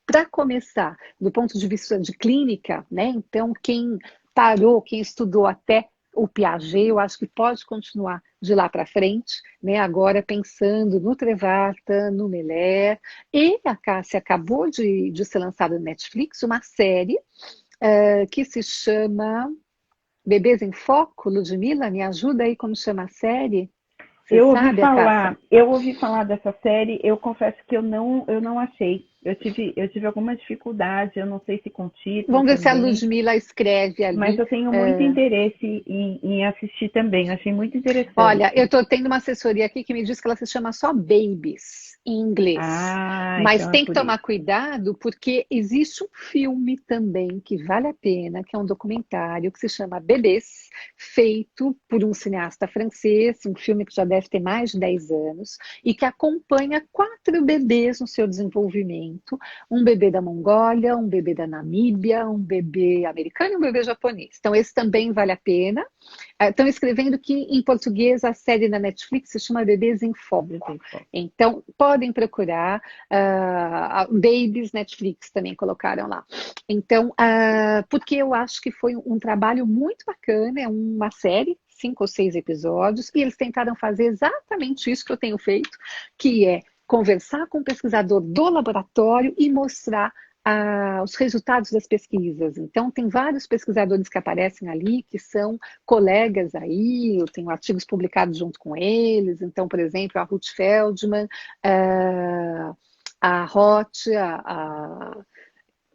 para começar, do ponto de vista de clínica, né? Então, quem parou, quem estudou até o Piaget, eu acho que pode continuar de lá para frente, né? Agora pensando no Trevarta, no Meller, e a Cássia acabou de ser lançada no Netflix uma série que se chama Bebês em Foco. Ludmila, me ajuda aí como chama a série? Você sabe, eu ouvi falar dessa série, eu confesso que eu não achei. Eu tive alguma dificuldade, eu não sei se com título. Vamos ver se a Ludmila escreve ali. Mas eu tenho muito interesse em assistir também, eu achei muito interessante. Olha, eu estou tendo uma assessoria aqui que me diz que ela se chama só Babies, em inglês. Mas então tem que tomar cuidado, porque existe um filme também que vale a pena, que é um documentário que se chama Bebês, feito por um cineasta francês, um filme que já deve ter mais de 10 anos, e que acompanha 4 bebês no seu desenvolvimento. Um bebê da Mongólia, um bebê da Namíbia, um bebê americano e um bebê japonês. Então esse também vale a pena. Estão escrevendo que em português a série na Netflix se chama Bebês em Foco. Então podem procurar. Babies Netflix também colocaram lá. Então, porque eu acho que foi um trabalho muito bacana, é uma série, 5 ou 6 episódios, e eles tentaram fazer exatamente isso que eu tenho feito, que é conversar com o pesquisador do laboratório e mostrar os resultados das pesquisas. Então, tem vários pesquisadores que aparecem ali, que são colegas aí, eu tenho artigos publicados junto com eles. Então, por exemplo, a Ruth Feldman, a Roth,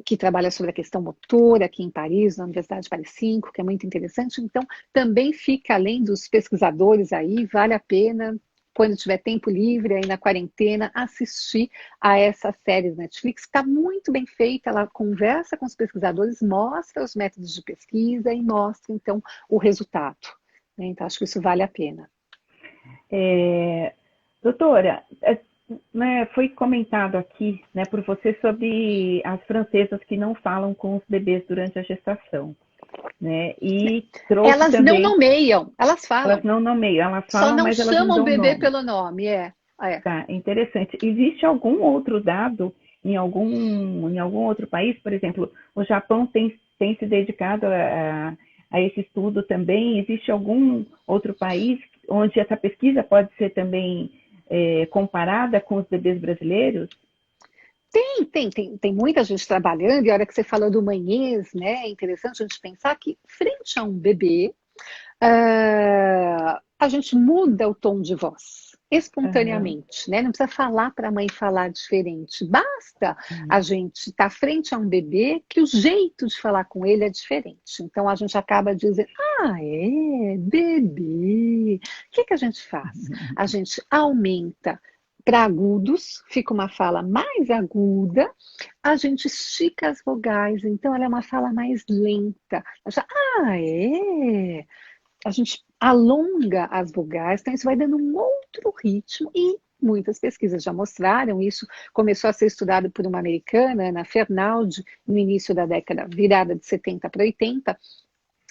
que trabalha sobre a questão motora aqui em Paris, na Universidade de Paris 5, que é muito interessante. Então, também fica, além dos pesquisadores aí, vale a pena, quando tiver tempo livre aí na quarentena, assistir a essa série da Netflix. Está muito bem feita, ela conversa com os pesquisadores, mostra os métodos de pesquisa e mostra, então, o resultado. Então, acho que isso vale a pena. Doutora, foi comentado aqui, né, por você sobre as francesas que não falam com os bebês durante a gestação. né? E trouxe Elas não também, nomeiam, elas elas falam. não nomeiam, elas Só falam, não mas elas não chamam o dão bebê nome. pelo nome, é. Tá, interessante. Existe algum outro dado em algum outro país? Por exemplo, o Japão tem se dedicado a esse estudo também. Existe algum outro país onde essa pesquisa pode ser também comparada com os bebês brasileiros? Tem muita gente trabalhando, e a hora que você falou do manhês, né? É interessante a gente pensar que, frente a um bebê, a gente muda o tom de voz Aham. espontaneamente, né? Não precisa falar para a mãe falar diferente. Basta a gente estar frente a um bebê que o jeito de falar com ele é diferente. Então a gente acaba dizendo, bebê. O que a gente faz? A gente aumenta para agudos, fica uma fala mais aguda, a gente estica as vogais, então ela é uma fala mais lenta. A gente alonga as vogais, então isso vai dando um outro ritmo e muitas pesquisas já mostraram isso. Começou a ser estudado por uma americana, Ana Fernaldi, no início da década, virada de 70 para 80,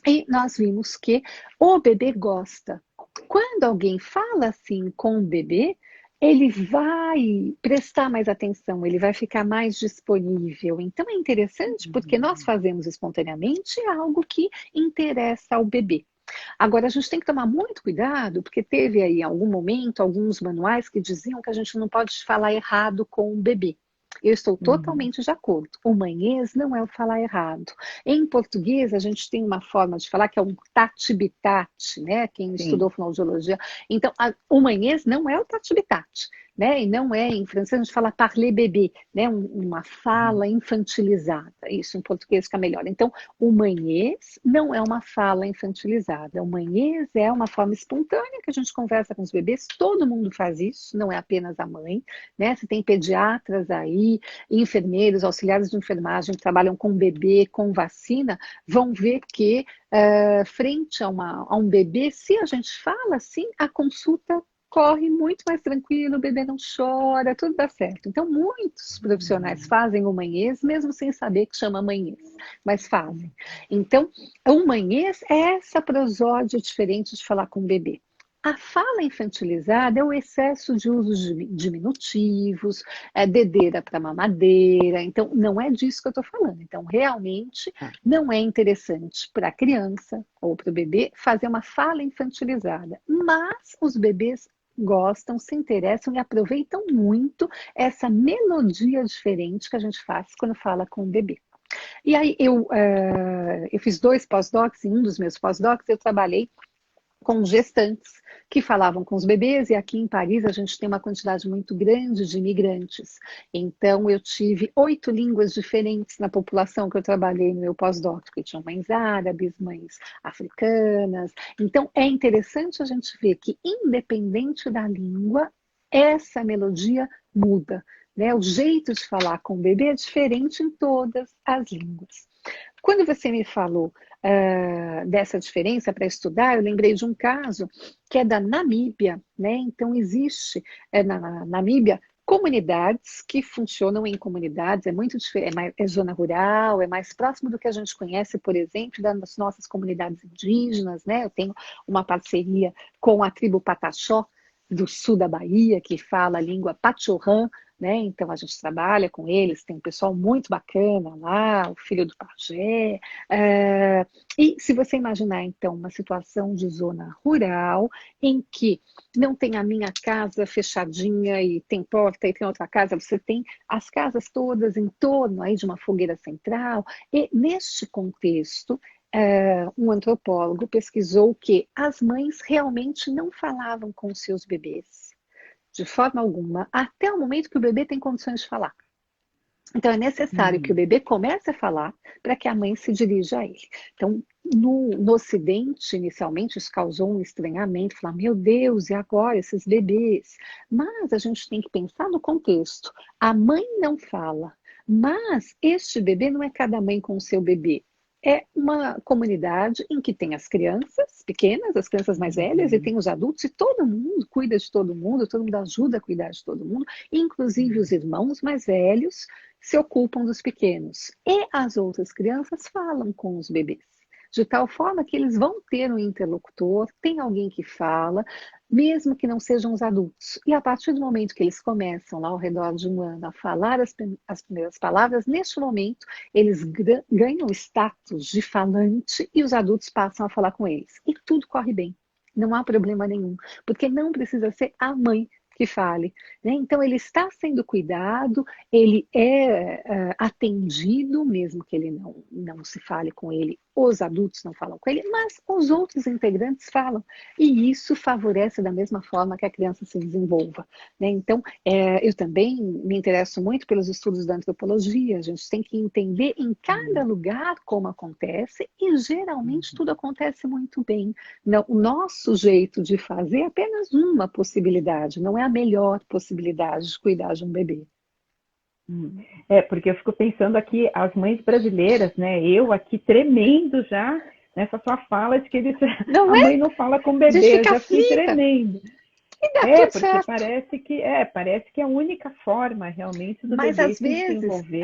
e nós vimos que o bebê gosta. Quando alguém fala assim com o bebê, ele vai prestar mais atenção, ele vai ficar mais disponível. Então é interessante porque nós fazemos espontaneamente algo que interessa ao bebê. Agora, a gente tem que tomar muito cuidado, porque teve aí, em algum momento, alguns manuais que diziam que a gente não pode falar errado com o bebê. Eu estou Uhum. totalmente de acordo. O manhês não é o falar errado. Em português, a gente tem uma forma de falar que é um tati-bitate, né? Quem Sim. estudou fonoaudiologia. Então, o manhês não é o tati-bitate, né? E não é, em francês, a gente fala parler bébé, né? Uma fala infantilizada. Isso, em português fica melhor. Então, o manhês não é uma fala infantilizada. O manhês é uma forma espontânea que a gente conversa com os bebês. Todo mundo faz isso, não é apenas a mãe, né? Você tem pediatras aí, enfermeiros, auxiliares de enfermagem que trabalham com bebê, com vacina, vão ver que frente a um bebê, se a gente fala assim, a consulta corre muito mais tranquilo, o bebê não chora, tudo dá certo. Então, muitos profissionais fazem o manhês, mesmo sem saber que chama manhês, mas fazem. Então, o manhês é essa prosódia diferente de falar com o bebê. A fala infantilizada é o excesso de uso de diminutivos, dedeira para mamadeira. Então, não é disso que eu estou falando. Então, realmente, Tá. não é interessante para a criança ou para o bebê fazer uma fala infantilizada. Mas os bebês gostam, se interessam e aproveitam muito essa melodia diferente que a gente faz quando fala com o bebê. E aí eu fiz 2 pós-docs, e um dos meus pós-docs eu trabalhei com gestantes que falavam com os bebês, e aqui em Paris a gente tem uma quantidade muito grande de imigrantes. Então eu tive 8 línguas diferentes na população que eu trabalhei no meu pós-doc, porque tinham mães árabes, mães africanas. Então é interessante a gente ver que, independente da língua, essa melodia muda, né? O jeito de falar com o bebê é diferente em todas as línguas. Quando você me falou dessa diferença para estudar, eu lembrei de um caso que é da Namíbia, né? Então existe na Namíbia comunidades que funcionam em comunidades, é muito diferente, é zona rural, é mais próximo do que a gente conhece, por exemplo, das nossas comunidades indígenas, né? Eu tenho uma parceria com a tribo Pataxó do sul da Bahia, que fala a língua Pachorrã, né? Então a gente trabalha com eles, tem um pessoal muito bacana lá, o filho do pajé. E se você imaginar então uma situação de zona rural em que não tem a minha casa fechadinha e tem porta e tem outra casa, você tem as casas todas em torno aí de uma fogueira central, e neste contexto um antropólogo pesquisou que as mães realmente não falavam com seus bebês de forma alguma, até o momento que o bebê tem condições de falar. Então, é necessário que o Uhum. bebê comece a falar para que a mãe se dirija a ele. Então, no Ocidente, inicialmente, isso causou um estranhamento, falar, meu Deus, e agora esses bebês? Mas a gente tem que pensar no contexto. A mãe não fala, mas este bebê não é cada mãe com o seu bebê. É uma comunidade em que tem as crianças pequenas, as crianças mais velhas, e tem os adultos, e todo mundo cuida de todo mundo ajuda a cuidar de todo mundo, inclusive os irmãos mais velhos se ocupam dos pequenos. E as outras crianças falam com os bebês. de tal forma que eles vão ter um interlocutor, tem alguém que fala, mesmo que não sejam os adultos. E a partir do momento que eles começam, lá ao redor de um ano, a falar as primeiras palavras, neste momento, eles ganham o status de falante e os adultos passam a falar com eles. E tudo corre bem. Não há problema nenhum, porque não precisa ser a mãe que fale, né? Então ele está sendo cuidado, ele é atendido, mesmo que ele não se fale com ele, os adultos não falam com ele, mas os outros integrantes falam, e isso favorece da mesma forma que a criança se desenvolva, né? Então eu também me interesso muito pelos estudos da antropologia, a gente tem que entender em cada lugar como acontece, e geralmente tudo acontece muito bem. Não, o nosso jeito de fazer é apenas uma possibilidade, não é a melhor possibilidade de cuidar de um bebê. Porque eu fico pensando aqui, as mães brasileiras, né? Eu aqui tremendo já nessa sua fala de que a mãe não fala com o bebê, eu já fiquei tremendo. E dá tudo Porque certo. parece que é a única forma realmente do Mas bebê às se vezes desenvolver.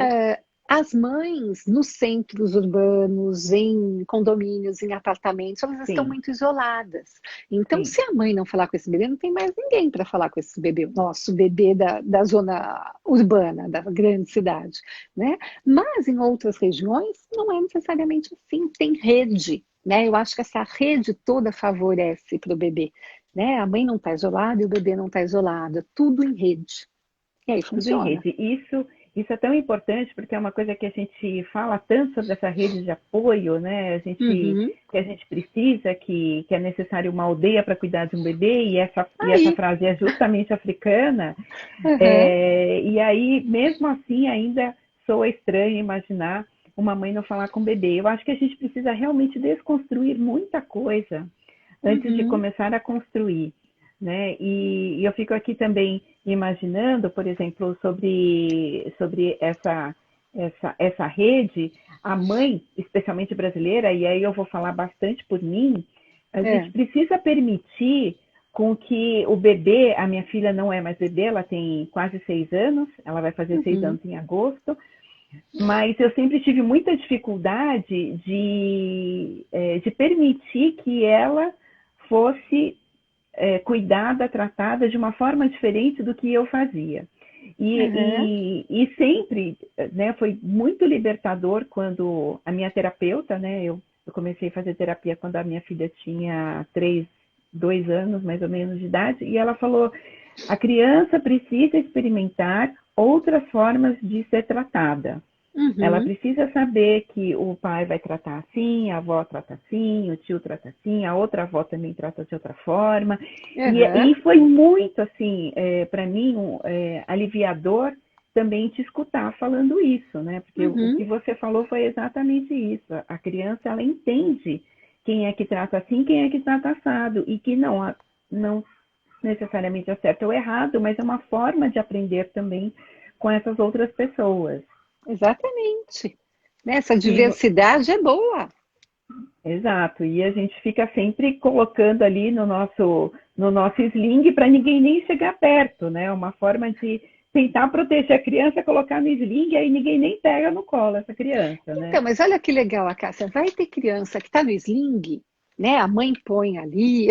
as mães nos centros urbanos, em condomínios, em apartamentos, elas estão Sim, muito isoladas. Então, sim. se a mãe não falar com esse bebê, não tem mais ninguém para falar com esse bebê, o nosso bebê da zona urbana, da grande cidade, né? Mas em outras regiões não é necessariamente assim, tem rede, né? Eu acho que essa rede toda favorece para o bebê, né? A mãe não está isolada e o bebê não está isolado, tudo em rede. E aí Tudo em funciona. rede. Isso é tão importante porque é uma coisa que a gente fala tanto sobre essa rede de apoio, né? Uhum. Que a gente precisa, que é necessário uma aldeia para cuidar de um bebê, e essa Aí. frase é justamente africana. Uhum. E aí, mesmo assim, ainda soa estranho imaginar uma mãe não falar com o bebê. Eu acho que a gente precisa realmente desconstruir muita coisa antes de Uhum. começar a construir, né? E eu fico aqui também imaginando, por exemplo, sobre essa rede, a mãe, especialmente brasileira, e aí eu vou falar bastante por mim, a gente É. precisa permitir com que o bebê, a minha filha não é mais bebê, ela tem quase 6 anos, ela vai fazer 6 anos Uhum. em agosto, mas eu sempre tive muita dificuldade de permitir que ela fosse cuidada, tratada de uma forma diferente do que eu fazia. Uhum. E sempre, né, foi muito libertador quando a minha terapeuta, né, eu comecei a fazer terapia quando a minha filha tinha 2 anos mais ou menos de idade, e ela falou: a criança precisa experimentar outras formas de ser tratada. Ela Uhum. precisa saber que o pai vai tratar assim, a avó trata assim, o tio trata assim, a outra avó também trata de outra forma. Uhum. E foi muito, assim, para mim, aliviador também te escutar falando isso, né? Porque o Uhum. que você falou foi exatamente isso. A criança, ela entende quem é que trata assim, quem é que trata assado, e que não necessariamente é certo ou errado, mas é uma forma de aprender também com essas outras pessoas. Exatamente. Né, essa E, diversidade é boa. exato, e a gente fica sempre colocando ali no nosso sling para ninguém nem chegar perto, né? Uma forma de tentar proteger a criança, colocar no sling, aí ninguém nem pega no colo essa criança, né? Então, mas olha que legal, a Cássia. Vai ter criança que está no sling, né? A mãe põe ali.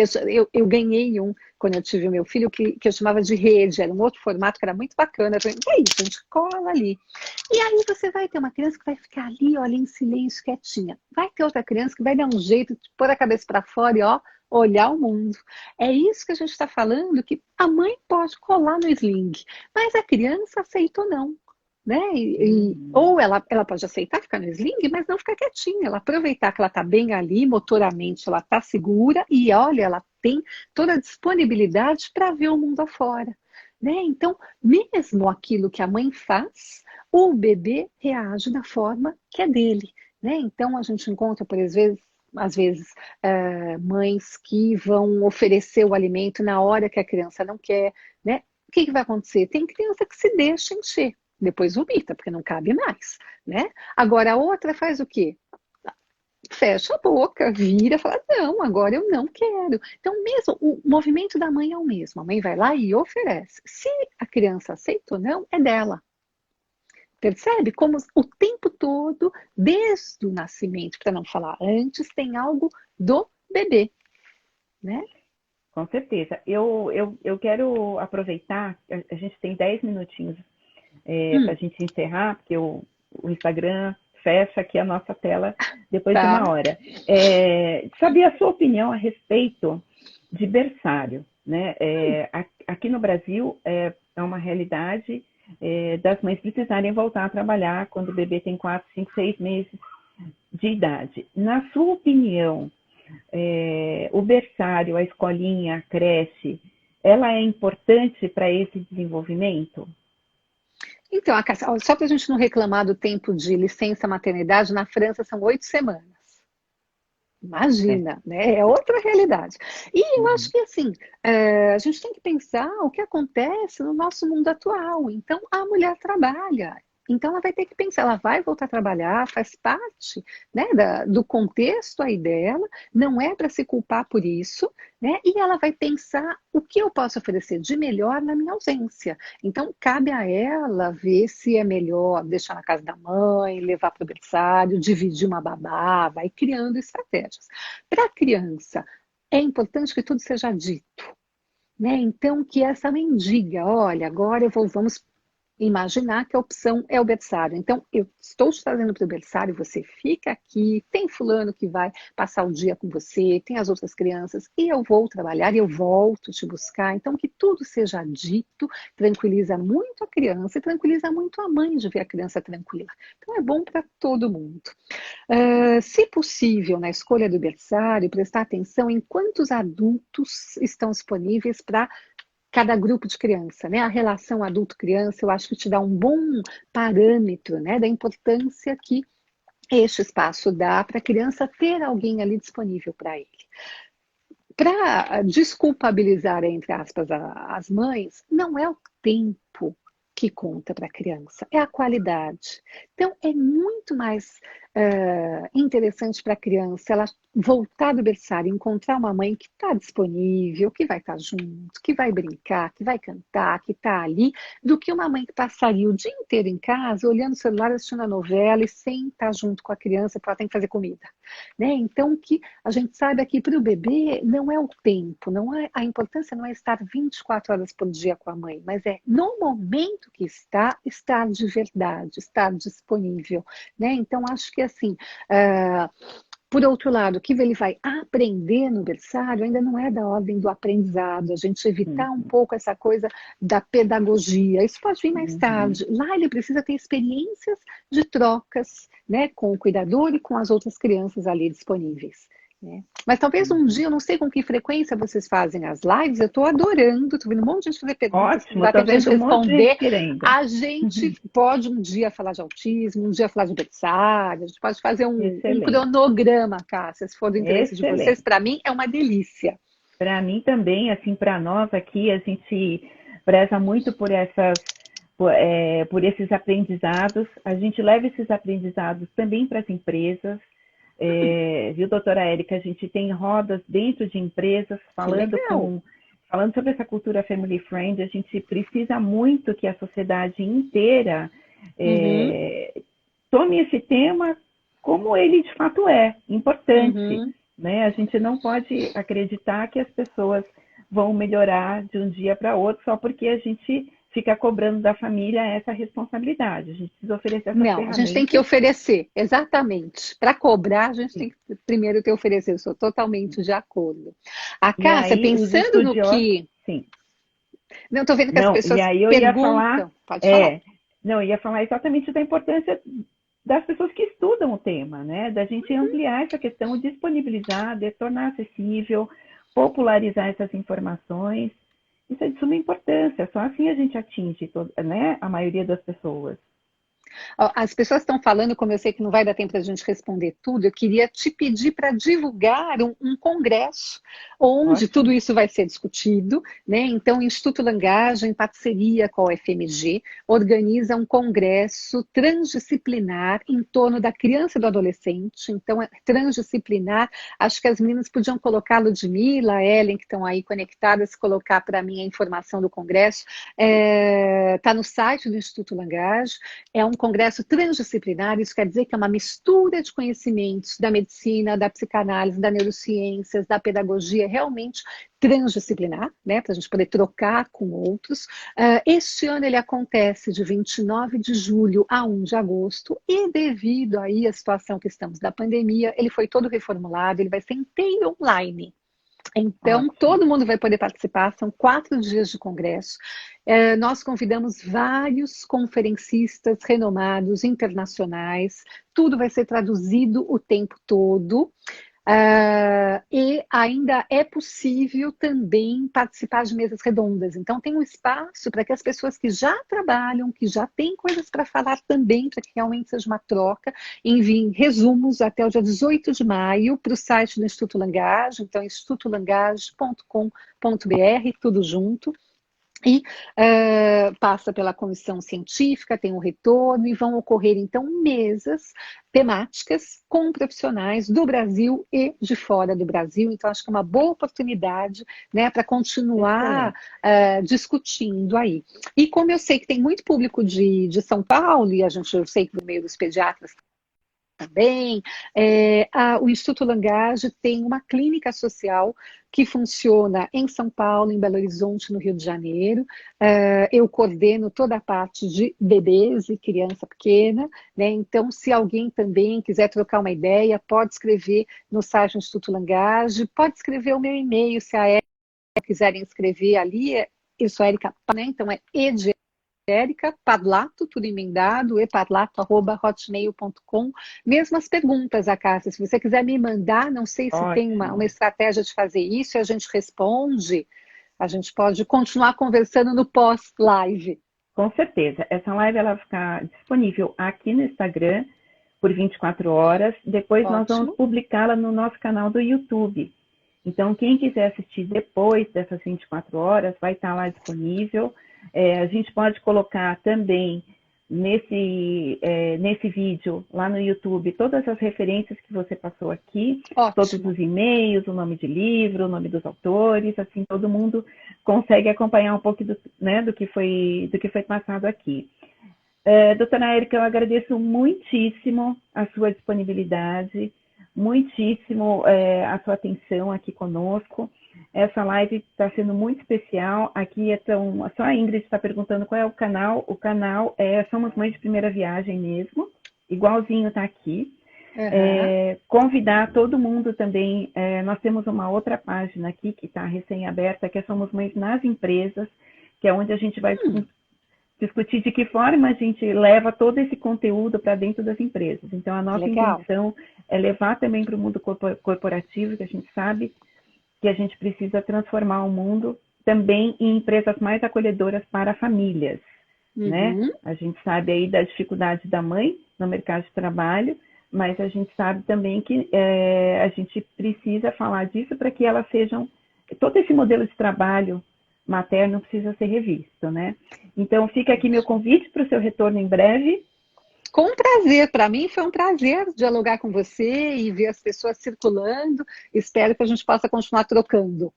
Eu ganhei um quando eu tive o meu filho que eu chamava de rede, era um outro formato que era muito bacana. Eu falei, é isso, a gente cola ali. E aí você vai ter uma criança que vai ficar ali, olha, em silêncio, quietinha. Vai ter outra criança que vai dar um jeito de pôr a cabeça para fora e ó, olhar o mundo. É isso que a gente está falando, que a mãe pode colar no sling, mas a criança aceita ou não. Né? Ou ela pode aceitar ficar no sling, mas não ficar quietinha, ela aproveitar que ela está bem ali, motoramente ela está segura e olha, ela tem toda a disponibilidade para ver o mundo afora. Né? Então, mesmo aquilo que a mãe faz, o bebê reage da forma que é dele. Né? Então, a gente encontra, por às vezes, mães que vão oferecer o alimento na hora que a criança não quer. Né? O que vai acontecer? Tem criança que se deixa encher, depois vomita, porque não cabe mais. Né? Agora, a outra faz o quê? Fecha a boca, vira, fala, não, agora eu não quero. Então, mesmo o movimento da mãe é o mesmo. A mãe vai lá e oferece. Se a criança aceita ou não, é dela. Percebe como o tempo todo, desde o nascimento, para não falar antes, tem algo do bebê, né? Com certeza. Eu quero aproveitar, a gente tem 10 minutinhos para a gente encerrar, porque o Instagram fecha aqui a nossa tela depois de Tá. 1 hora. Saber a sua opinião a respeito de berçário, né? Aqui no Brasil é uma realidade das mães precisarem voltar a trabalhar quando o bebê tem 4, 5, 6 meses de idade. Na sua opinião, o berçário, a escolinha, a creche, ela é importante para esse desenvolvimento? Então, só para a gente não reclamar do tempo de licença maternidade, na França são 8 semanas. Imagina, né? É outra realidade. E eu acho que assim, a gente tem que pensar o que acontece no nosso mundo atual. Então, a mulher trabalha. Então, ela vai ter que pensar, ela vai voltar a trabalhar, faz parte, né, do contexto aí dela, não é para se culpar por isso, né? E ela vai pensar o que eu posso oferecer de melhor na minha ausência. Então, cabe a ela ver se é melhor deixar na casa da mãe, levar para o berçário, dividir uma babá, vai criando estratégias. Para a criança, é importante que tudo seja dito, né? Então, que essa mãe diga, olha, agora vamos imaginar que a opção é o berçário. Então, eu estou te trazendo para o berçário, você fica aqui, tem fulano que vai passar o dia com você, tem as outras crianças, e eu vou trabalhar e eu volto te buscar. Então, que tudo seja dito, tranquiliza muito a criança e tranquiliza muito a mãe de ver a criança tranquila. Então, é bom para todo mundo. Se possível, na escolha do berçário, prestar atenção em quantos adultos estão disponíveis para cada grupo de criança, né? A relação adulto-criança, eu acho que te dá um bom parâmetro, né, da importância que este espaço dá para a criança ter alguém ali disponível para ele. Para desculpabilizar, entre aspas, as mães, não é o tempo que conta para a criança, é a qualidade. Então, é muito mais interessante para a criança ela voltar do berçário, encontrar uma mãe que está disponível, que vai estar junto, que vai brincar, que vai cantar, que está ali, do que uma mãe que passaria o dia inteiro em casa, olhando o celular, assistindo a novela e sem estar junto com a criança, porque ela tem que fazer comida. Né? Então, que a gente saiba que para o bebê não é o tempo, não é, a importância não é estar 24 horas por dia com a mãe, mas é no momento que estar de verdade, estar disponível. Né? Então, acho que assim, por outro lado, o que ele vai aprender no berçário ainda não é da ordem do aprendizado, a gente evitar um pouco essa coisa da pedagogia, isso pode vir mais tarde. Lá ele precisa ter experiências de trocas, né, com o cuidador e com as outras crianças ali disponíveis. Né? Mas talvez um dia, eu não sei com que frequência vocês fazem as lives, eu estou adorando, estou vendo um monte de gente fazer perguntas, Ótimo, não dá tempo de a gente responder. A gente gente pode um dia falar de autismo, um dia falar de berçário, a gente pode fazer um cronograma, Cássia, se for do interesse de vocês, para mim é uma delícia. Para mim também, assim, para nós aqui, a gente preza muito por por esses aprendizados, a gente leva esses aprendizados também para as empresas. Viu, doutora Érica, a gente tem rodas dentro de empresas falando sobre essa cultura family friend. A gente precisa muito que a sociedade inteira tome esse tema como ele de fato é, importante. Né? A gente não pode acreditar que as pessoas vão melhorar de um dia para outro só porque a gente fica cobrando da família essa responsabilidade. A gente precisa oferecer essa ferramenta. A gente tem que oferecer, exatamente. Para cobrar, a gente tem que primeiro ter oferecer. Eu sou totalmente de acordo. A Cássia, pensando no que... Sim. Não, estou vendo que as pessoas perguntam. Pode falar. Não, eu ia falar exatamente da importância das pessoas que estudam o tema, né? Da gente ampliar essa questão, disponibilizar, de tornar acessível, popularizar essas informações. Isso é de suma importância, só assim a gente atinge né, a maioria das pessoas. As pessoas estão falando, como eu sei que não vai dar tempo para a gente responder tudo, eu queria te pedir para divulgar um congresso onde tudo isso vai ser discutido, né? Então, o Instituto Langaja, em parceria com a UFMG, organiza um congresso transdisciplinar em torno da criança e do adolescente. Então, é transdisciplinar, acho que as meninas podiam colocar a Ludmila, a Ellen, que estão aí conectadas, colocar para mim a informação do congresso. Está no site do Instituto Langaja, é um congresso transdisciplinar, isso quer dizer que é uma mistura de conhecimentos da medicina, da psicanálise, da neurociências, da pedagogia, realmente transdisciplinar, né, para a gente poder trocar com outros. Este ano ele acontece de 29 de julho a 1 de agosto e devido aí à situação que estamos da pandemia, ele foi todo reformulado, ele vai ser inteiro online. Então, Ótimo. todo mundo vai poder participar, são 4 dias de congresso. Nós convidamos vários conferencistas renomados, internacionais, tudo vai ser traduzido o tempo todo. E ainda é possível também participar de mesas redondas. Então, tem um espaço para que as pessoas que já trabalham, que já têm coisas para falar também, para que realmente seja uma troca, enviem resumos até o dia 18 de maio para o site do Instituto Langage, então institutolangage.com.br, tudo junto. E passa pela comissão científica, tem um retorno e vão ocorrer então mesas temáticas com profissionais do Brasil e de fora do Brasil. Então acho que é uma boa oportunidade, né, para continuar discutindo aí. E como eu sei que tem muito público de São Paulo, e eu sei que no meio dos pediatras também, o Instituto Langage tem uma clínica social que funciona em São Paulo, em Belo Horizonte, no Rio de Janeiro. Eu coordeno toda a parte de bebês e criança pequena, né? Então, se alguém também quiser trocar uma ideia, pode escrever no site do Instituto Langage, pode escrever o meu e-mail, se a Érica quiserem escrever ali, eu sou Érica, né? Então é Érica Parlato, tudo emendado, eparlato@hotmail.com. Mesmas perguntas, Acácia, se você quiser me mandar, não sei se tem uma estratégia de fazer isso, e a gente responde, a gente pode continuar conversando no pós-live. Com certeza. Essa live ela vai ficar disponível aqui no Instagram por 24 horas. Depois nós vamos publicá-la no nosso canal do YouTube. Então, quem quiser assistir depois dessas 24 horas, vai estar lá disponível. A gente pode colocar também nesse vídeo lá no YouTube todas as referências que você passou aqui, todos os e-mails, o nome de livro, o nome dos autores, assim todo mundo consegue acompanhar um pouco do que foi passado aqui. Doutora Érica, eu agradeço muitíssimo a sua disponibilidade, muitíssimo a sua atenção aqui conosco. Essa live está sendo muito especial. Aqui só a Ingrid está perguntando qual é o canal. O canal Somos Mães de Primeira Viagem mesmo, igualzinho está aqui. Convidar todo mundo também, nós temos uma outra página aqui que está recém-aberta, que é Somos Mães nas Empresas, que é onde a gente vai discutir de que forma a gente leva todo esse conteúdo para dentro das empresas. Então, a nossa intenção é levar também para o mundo corporativo, que a gente sabe que a gente precisa transformar o mundo também em empresas mais acolhedoras para famílias, né? A gente sabe aí da dificuldade da mãe no mercado de trabalho, mas a gente sabe também que a gente precisa falar disso para que elas sejam... Todo esse modelo de trabalho materno precisa ser revisto, né? Então, fica aqui meu convite para o seu retorno em breve. Com prazer, para mim foi um prazer dialogar com você e ver as pessoas circulando. Espero que a gente possa continuar trocando.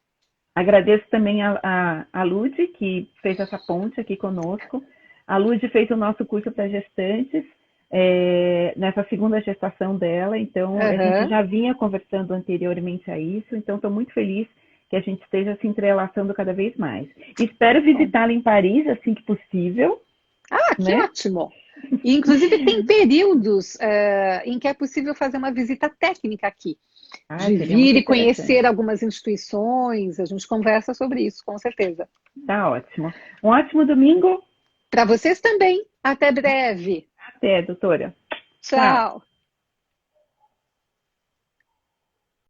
Agradeço também a Lud, que fez essa ponte aqui conosco. A Lud fez o nosso curso para gestantes, nessa segunda gestação dela, então a gente já vinha conversando anteriormente a isso, então estou muito feliz que a gente esteja se entrelaçando cada vez mais. Espero visitá-la em Paris assim que possível. Que ótimo! E, inclusive, tem períodos em que é possível fazer uma visita técnica aqui. De vir e conhecer algumas instituições, a gente conversa sobre isso, com certeza. Tá ótimo. Um ótimo domingo. Para vocês também. Até breve. Até, doutora. Tchau.